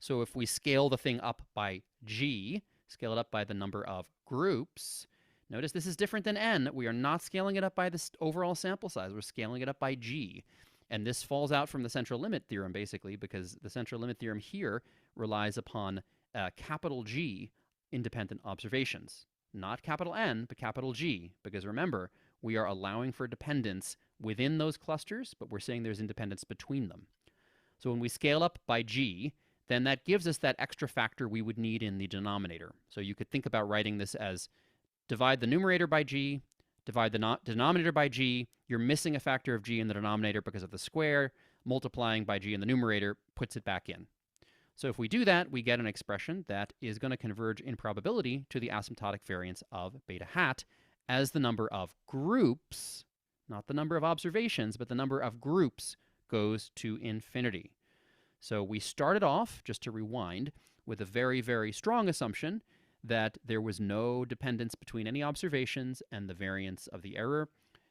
Speaker 1: So if we scale the thing up by G, scale it up by the number of groups, notice this is different than N. We are not scaling it up by the overall sample size. We're scaling it up by G. And this falls out from the central limit theorem, basically, because the central limit theorem here relies upon capital G independent observations. Not capital N, but capital G. Because remember, we are allowing for dependence within those clusters, but we're saying there's independence between them. So when we scale up by G, then that gives us that extra factor we would need in the denominator. So you could think about writing this as divide the numerator by G, divide the denominator by G. You're missing a factor of G in the denominator because of the square. Multiplying by G in the numerator puts it back in. So if we do that, we get an expression that is going to converge in probability to the asymptotic variance of beta hat as the number of groups, not the number of observations, but the number of groups goes to infinity. So we started off, just to rewind, with a very, very strong assumption that there was no dependence between any observations and the variance of the error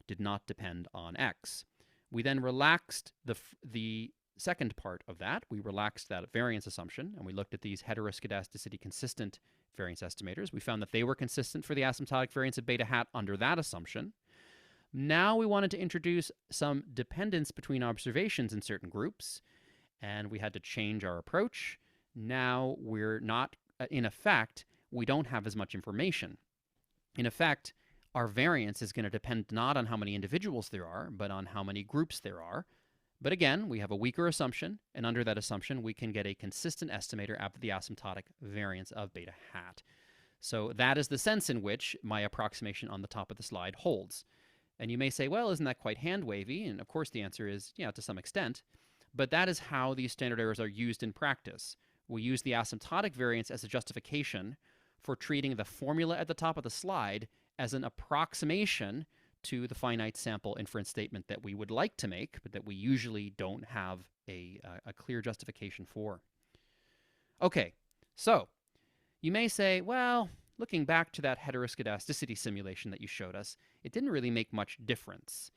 Speaker 1: did not depend on X. We then relaxed the second part of that. We relaxed that variance assumption, and we looked at these heteroscedasticity consistent variance estimators. We found that they were consistent for the asymptotic variance of beta hat under that assumption. Now we wanted to introduce some dependence between observations in certain groups, and we had to change our approach. Now we're not, in effect, we don't have as much information. In effect, our variance is going to depend not on how many individuals there are, but on how many groups there are. But again, we have a weaker assumption, and under that assumption, we can get a consistent estimator after the asymptotic variance of beta hat. So that is the sense in which my approximation on the top of the slide holds. And you may say, well, isn't that quite hand-wavy? And of course the answer is, yeah, to some extent. But that is how these standard errors are used in practice. We use the asymptotic variance as a justification for treating the formula at the top of the slide as an approximation to the finite sample inference statement that we would like to make, but that we usually don't have a clear justification for. Okay, so you may say, well, looking back to that heteroscedasticity simulation that you showed us, it didn't really make much difference.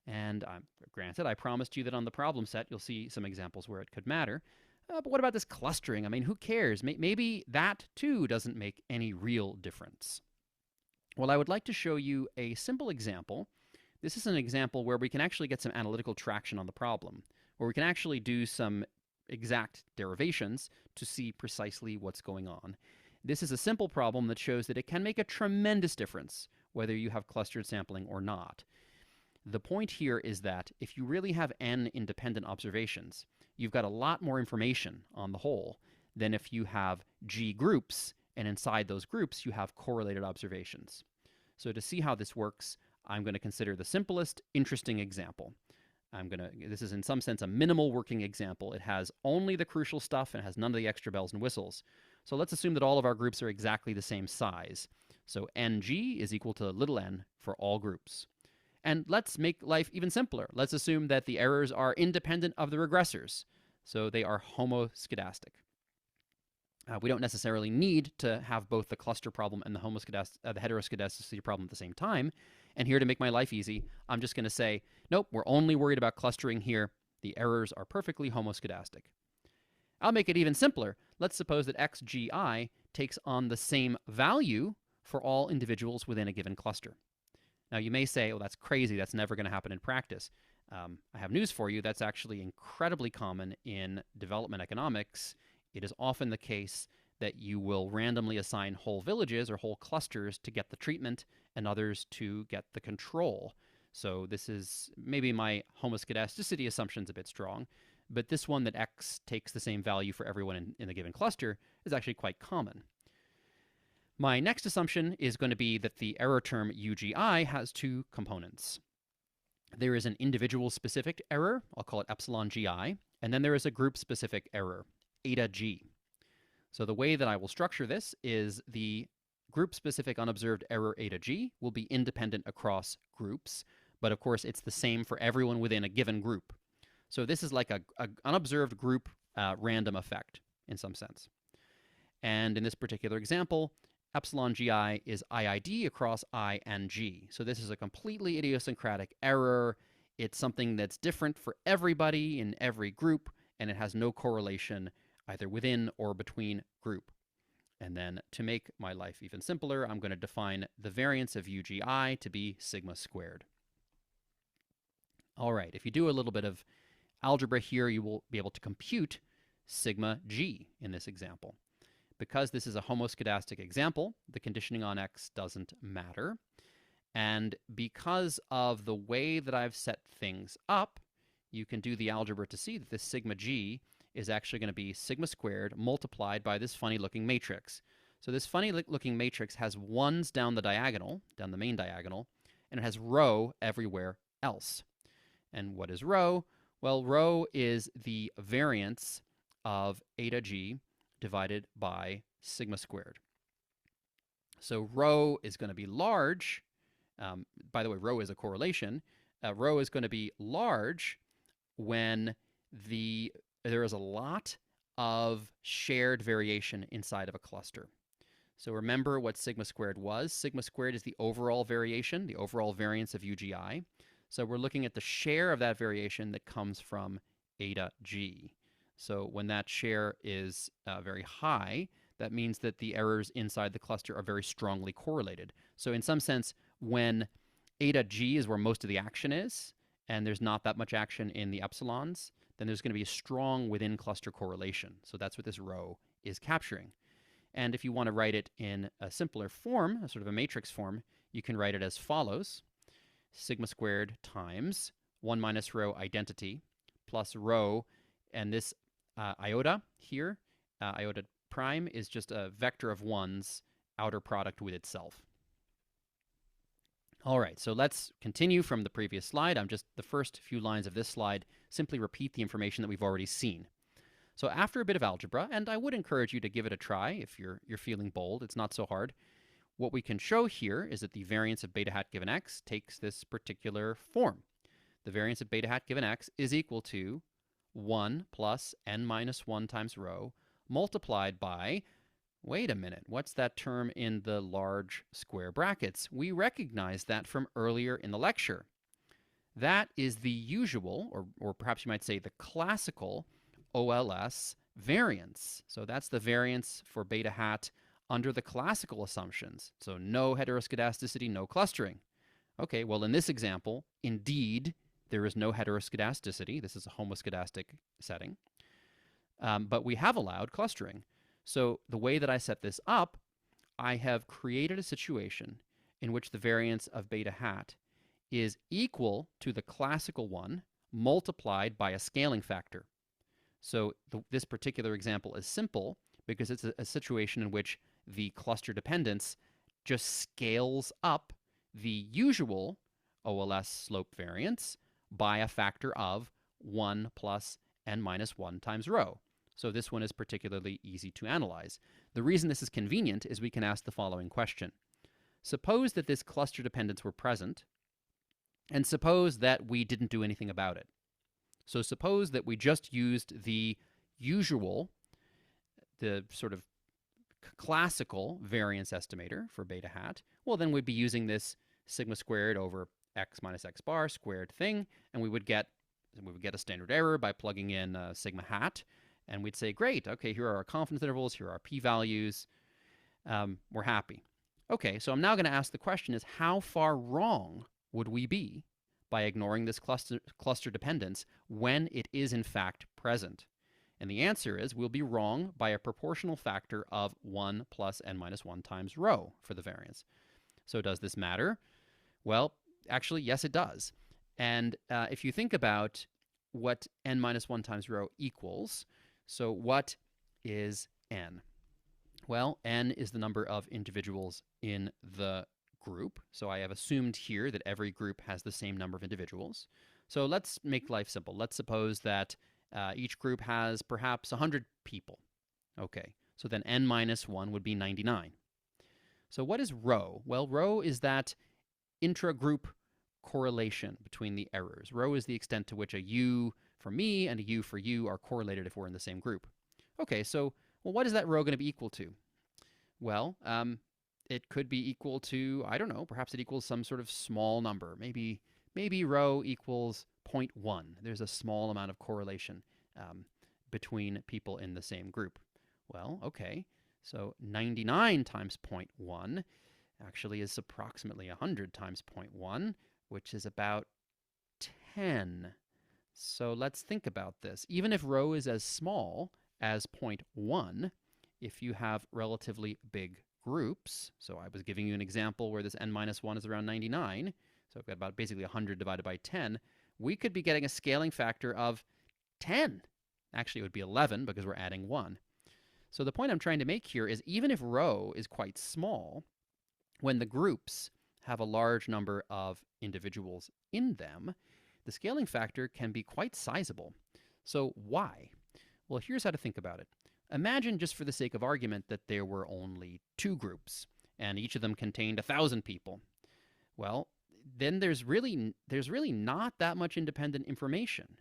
Speaker 1: And granted, I promised you that on the problem set, you'll see some examples where it could matter. But what about this clustering? I mean, who cares? Maybe that, too, doesn't make any real difference. Well, I would like to show you a simple example. This is an example where we can actually get some analytical traction on the problem, where we can actually do some exact derivations to see precisely what's going on. This is a simple problem that shows that it can make a tremendous difference whether you have clustered sampling or not. The point here is that if you really have n independent observations, you've got a lot more information on the whole than if you have g groups, and inside those groups you have correlated observations. So to see how this works, I'm going to consider the simplest, interesting example. This is in some sense a minimal working example. It has only the crucial stuff and has none of the extra bells and whistles. So let's assume that all of our groups are exactly the same size. So ng is equal to little n for all groups. And let's make life even simpler. Let's assume that the errors are independent of the regressors. So they are homoscedastic. We don't necessarily need to have both the cluster problem and the heteroscedasticity problem at the same time. And here, to make my life easy, I'm just going to say, nope, we're only worried about clustering here. The errors are perfectly homoscedastic. I'll make it even simpler. Let's suppose that xgi takes on the same value for all individuals within a given cluster. Now, you may say, oh, that's crazy. That's never going to happen in practice. I have news for you. That's actually incredibly common in development economics. It is often the case that you will randomly assign whole villages or whole clusters to get the treatment and others to get the control. So this is maybe my homoscedasticity assumption's a bit strong, but this one that x takes the same value for everyone in a given cluster is actually quite common. My next assumption is going to be that the error term UGI has two components. There is an individual-specific error, I'll call it epsilon GI, and then there is a group-specific error, eta G. So the way that I will structure this is the group-specific unobserved error eta G will be independent across groups, but of course it's the same for everyone within a given group. So this is like a unobserved group random effect in some sense. And in this particular example, epsilon GI is IID across I and G. So this is a completely idiosyncratic error. It's something that's different for everybody in every group, and it has no correlation either within or between group. And then to make my life even simpler, I'm going to define the variance of UGI to be sigma squared. All right, if you do a little bit of algebra here, you will be able to compute sigma G in this example. Because this is a homoscedastic example, the conditioning on x doesn't matter. And because of the way that I've set things up, you can do the algebra to see that this sigma G is actually going to be sigma squared multiplied by this funny-looking matrix. So this funny-looking matrix has ones down the diagonal, down the main diagonal, and it has rho everywhere else. And what is rho? Well, rho is the variance of eta G divided by sigma squared. So rho is going to be large. By the way, rho is a correlation. Rho is going to be large when there is a lot of shared variation inside of a cluster. So remember what sigma squared was. Sigma squared is the overall variation, the overall variance of UGI. So we're looking at the share of that variation that comes from eta G. So when that share is very high, that means that the errors inside the cluster are very strongly correlated. So in some sense, when eta G is where most of the action is, and there's not that much action in the epsilons, then there's going to be a strong within cluster correlation. So that's what this rho is capturing. And if you want to write it in a simpler form, a sort of a matrix form, you can write it as follows. Sigma squared times 1 minus rho identity plus rho, and this iota here, iota prime, is just a vector of ones outer product with itself. All right, so let's continue from the previous slide. The first few lines of this slide simply repeat the information that we've already seen. So after a bit of algebra, and I would encourage you to give it a try if you're feeling bold, it's not so hard. What we can show here is that the variance of beta hat given x takes this particular form. The variance of beta hat given x is equal to 1 plus n minus 1 times rho multiplied by, wait a minute, what's that term in the large square brackets? We recognize that from earlier in the lecture. That is the usual, or perhaps you might say the classical OLS variance. So that's the variance for beta hat under the classical assumptions. So no heteroscedasticity, no clustering. Okay, well in this example, indeed, there is no heteroscedasticity. This is a homoscedastic setting. But we have allowed clustering. So the way that I set this up, I have created a situation in which the variance of beta hat is equal to the classical one multiplied by a scaling factor. So this particular example is simple because it's a situation in which the cluster dependence just scales up the usual OLS slope variance by a factor of 1 plus n minus 1 times rho. So this one is particularly easy to analyze. The reason this is convenient is we can ask the following question. Suppose that this cluster dependence were present, and suppose that we didn't do anything about it. So suppose that we just used the usual, the sort of classical variance estimator for beta hat. Well, then we'd be using this sigma squared over x minus x bar squared thing, and we would get a standard error by plugging in sigma hat, and we'd say, great, okay, here are our confidence intervals, here are our p-values, we're happy. Okay, so I'm now going to ask the question is, how far wrong would we be by ignoring this cluster dependence when it is in fact present? And the answer is we'll be wrong by a proportional factor of 1 plus n minus 1 times rho for the variance. So does this matter? Well, actually, yes, it does. And if you think about what n minus 1 times rho equals, so what is n? Well, n is the number of individuals in the group. So I have assumed here that every group has the same number of individuals. So let's make life simple. Let's suppose that each group has perhaps 100 people. Okay, so then n minus 1 would be 99. So what is rho? Well, rho is that intra-group correlation between the errors. Rho is the extent to which a u for me and a u for you are correlated if we're in the same group. Okay, so well, what is that rho going to be equal to? Well, it could be equal to, I don't know, perhaps it equals some sort of small number. Maybe rho equals 0.1. There's a small amount of correlation between people in the same group. Well, okay, so 99 times 0.1 actually is approximately 100 times 0.1, which is about 10. So let's think about this. Even if rho is as small as 0.1, if you have relatively big groups, so I was giving you an example where this n minus 1 is around 99, so I've got about basically 100 divided by 10, we could be getting a scaling factor of 10. Actually, it would be 11 because we're adding 1. So the point I'm trying to make here is even if rho is quite small, when the groups have a large number of individuals in them, the scaling factor can be quite sizable. So why? Well, here's how to think about it. Imagine, just for the sake of argument, that there were only 2 groups, and each of them contained 1,000 people. Well, then there's really not that much independent information,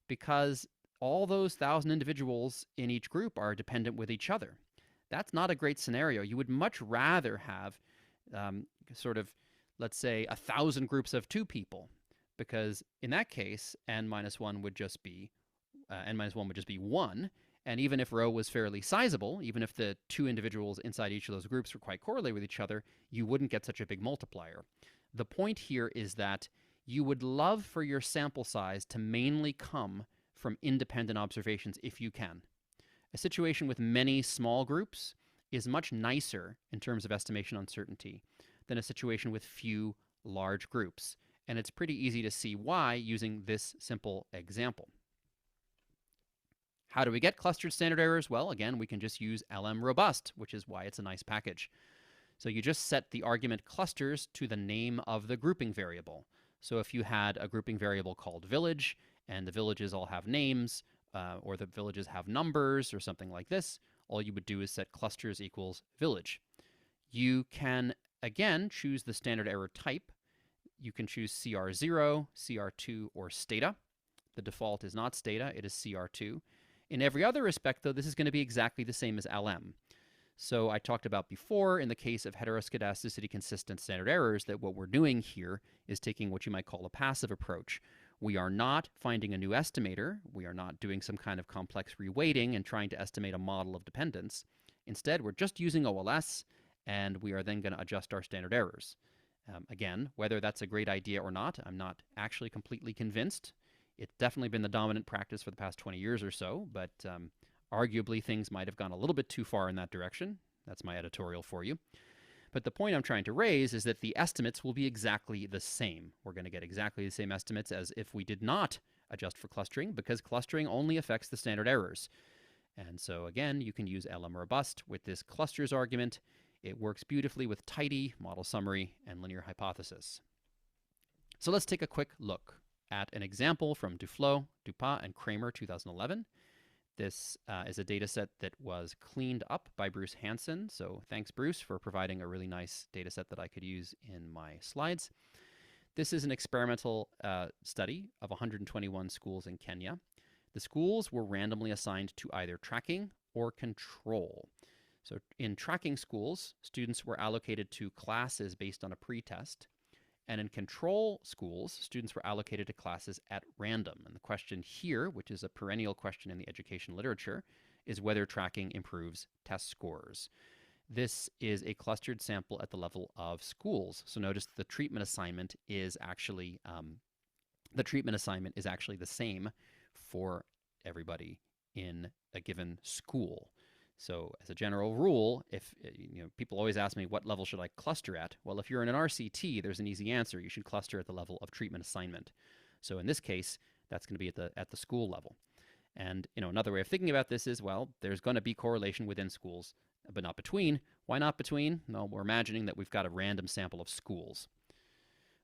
Speaker 1: because all those 1,000 individuals in each group are dependent with each other. That's not a great scenario. You would much rather have sort of, let's say, 1,000 groups of 2 people, because in that case, n minus 1 would just be 1, and even if rho was fairly sizable, even if the 2 individuals inside each of those groups were quite correlated with each other, you wouldn't get such a big multiplier. The point here is that you would love for your sample size to mainly come from independent observations if you can. A situation with many small groups is much nicer in terms of estimation uncertainty than a situation with few large groups. And it's pretty easy to see why using this simple example. How do we get clustered standard errors? Well, again, we can just use lm-robust, which is why it's a nice package. So you just set the argument clusters to the name of the grouping variable. So if you had a grouping variable called village, and the villages all have names, or the villages have numbers, or something like this, all you would do is set clusters equals village. You can, again, choose the standard error type. You can choose CR0, CR2, or Stata. The default is not Stata, it is CR2. In every other respect, though, this is going to be exactly the same as LM. So I talked about before, in the case of heteroscedasticity consistent standard errors, that what we're doing here is taking what you might call a passive approach. We are not finding a new estimator. We are not doing some kind of complex reweighting and trying to estimate a model of dependence. Instead, we're just using OLS, and we are then going to adjust our standard errors. Again, whether that's a great idea or not, I'm not actually completely convinced. It's definitely been the dominant practice for the past 20 years or so, but arguably things might have gone a little bit too far in that direction. That's my editorial for you. But the point I'm trying to raise is that the estimates will be exactly the same. We're going to get exactly the same estimates as if we did not adjust for clustering, because clustering only affects the standard errors. And so again, you can use LM robust with this clusters argument. It works beautifully with tidy, model summary, and linear hypothesis. So let's take a quick look at an example from Duflo, Dupas, and Kramer 2011. This is a data set that was cleaned up by Bruce Hansen. So thanks, Bruce, for providing a really nice data set that I could use in my slides. This is an experimental study of 121 schools in Kenya. The schools were randomly assigned to either tracking or control. So in tracking schools, students were allocated to classes based on a pretest. And in control schools, students were allocated to classes at random. And the question here, which is a perennial question in the education literature, is whether tracking improves test scores. This is a clustered sample at the level of schools. So notice the treatment assignment is actually the same for everybody in a given school. So as a general rule, if people always ask me what level should I cluster at? Well, if you're in an RCT, there's an easy answer. You should cluster at the level of treatment assignment. So in this case, that's going to be at the school level. And another way of thinking about this is, well, there's going to be correlation within schools, but not between. Why not between? No, we're imagining that we've got a random sample of schools.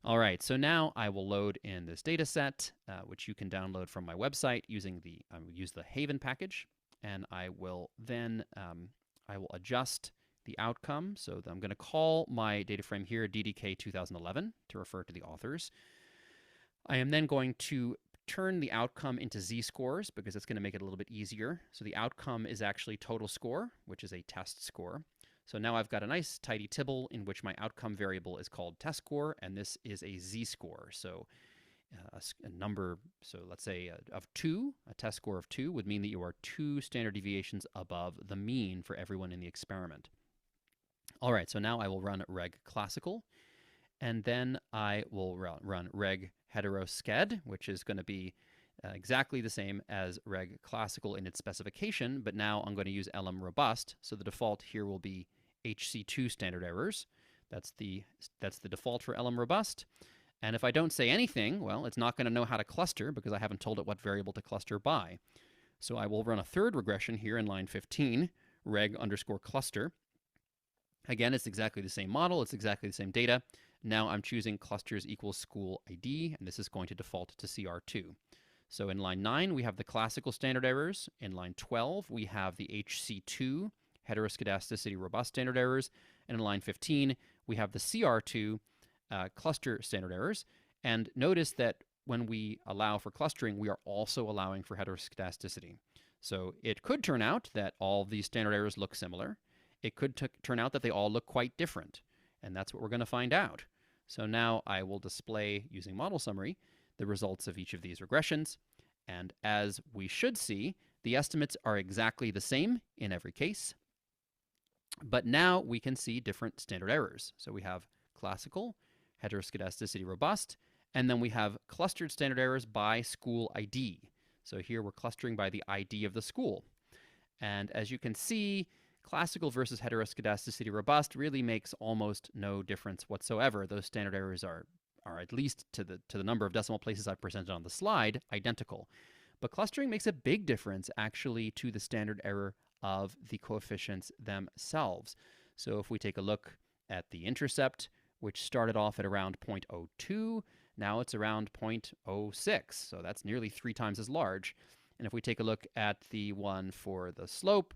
Speaker 1: All right, so now I will load in this data set, which you can download from my website using use the Haven package. And I will then adjust the outcome. So I'm going to call my data frame here DDK 2011 to refer to the authors. I am then going to turn the outcome into z-scores because it's going to make it a little bit easier. So the outcome is actually total score, which is a test score. So now I've got a nice tidy tibble in which my outcome variable is called test score, and this is a z-score. So a number, so let's say of 2, a test score of 2 would mean that you are 2 standard deviations above the mean for everyone in the experiment. All right, so now I will run reg classical, and then I will run reg heterosked, which is going to be exactly the same as reg classical in its specification, but now I'm going to use LM robust, so the default here will be HC2 standard errors. That's the default for LM robust. And if I don't say anything, well, it's not going to know how to cluster because I haven't told it what variable to cluster by. So I will run a third regression here in line 15, reg underscore cluster. Again, it's exactly the same model. It's exactly the same data. Now I'm choosing clusters equals school ID, and this is going to default to CR2. So in line 9, we have the classical standard errors. In line 12, we have the HC2 heteroscedasticity robust standard errors. And in line 15, we have the CR2 cluster standard errors. And notice that when we allow for clustering, we are also allowing for heteroscedasticity. So it could turn out that all of these standard errors look similar. It could turn out that they all look quite different. And that's what we're going to find out. So now I will display, using model summary, the results of each of these regressions. And as we should see, the estimates are exactly the same in every case. But now we can see different standard errors. So we have classical, heteroscedasticity robust, and then we have clustered standard errors by school ID. So here we're clustering by the ID of the school. And as you can see, classical versus heteroscedasticity robust really makes almost no difference whatsoever. Those standard errors are at least to the number of decimal places I've presented on the slide, identical. But clustering makes a big difference actually to the standard error of the coefficients themselves. So if we take a look at the intercept, which started off at around 0.02, now it's around 0.06, so that's nearly 3 times as large. And if we take a look at the one for the slope,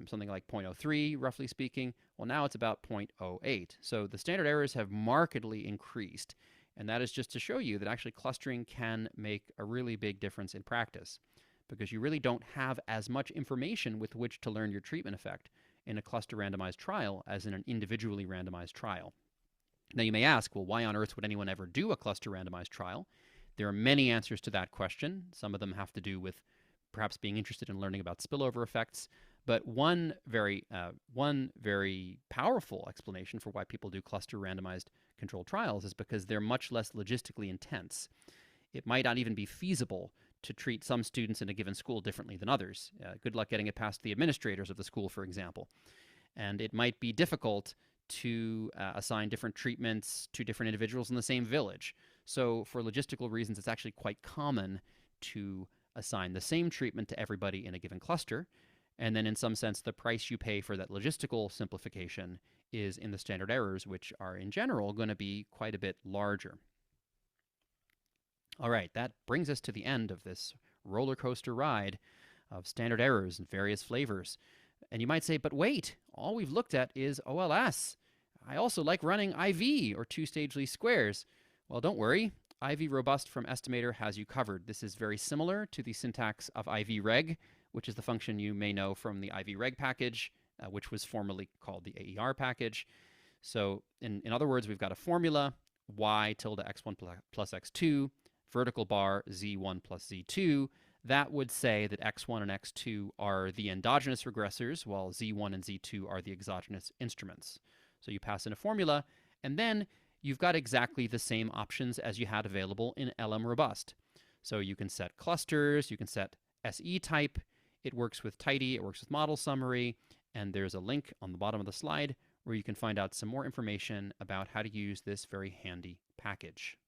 Speaker 1: something like 0.03, roughly speaking, well, now it's about 0.08. So the standard errors have markedly increased, and that is just to show you that actually clustering can make a really big difference in practice, because you really don't have as much information with which to learn your treatment effect in a cluster randomized trial as in an individually randomized trial. Now you may ask, well, why on earth would anyone ever do a cluster randomized trial? There are many answers to that question. Some of them have to do with perhaps being interested in learning about spillover effects. But one very powerful explanation for why people do cluster randomized controlled trials is because they're much less logistically intense. It might not even be feasible to treat some students in a given school differently than others. Good luck getting it past the administrators of the school, for example. And it might be difficult to assign different treatments to different individuals in the same village. So for logistical reasons, it's actually quite common to assign the same treatment to everybody in a given cluster. And then in some sense, the price you pay for that logistical simplification is in the standard errors, which are in general going to be quite a bit larger. All right, that brings us to the end of this roller coaster ride of standard errors in various flavors. And you might say, but wait, all we've looked at is OLS. I also like running IV, or two-stage least squares. Well, don't worry. IV Robust from Estimator has you covered. This is very similar to the syntax of IVReg, which is the function you may know from the IVReg package, which was formerly called the AER package. So in other words, we've got a formula, y tilde x1 plus x2, vertical bar z1 plus z2. That would say that x1 and x2 are the endogenous regressors, while z1 and z2 are the exogenous instruments. So you pass in a formula, and then you've got exactly the same options as you had available in LM Robust. So you can set clusters, you can set SE type, it works with tidy, it works with model summary, and there's a link on the bottom of the slide where you can find out some more information about how to use this very handy package.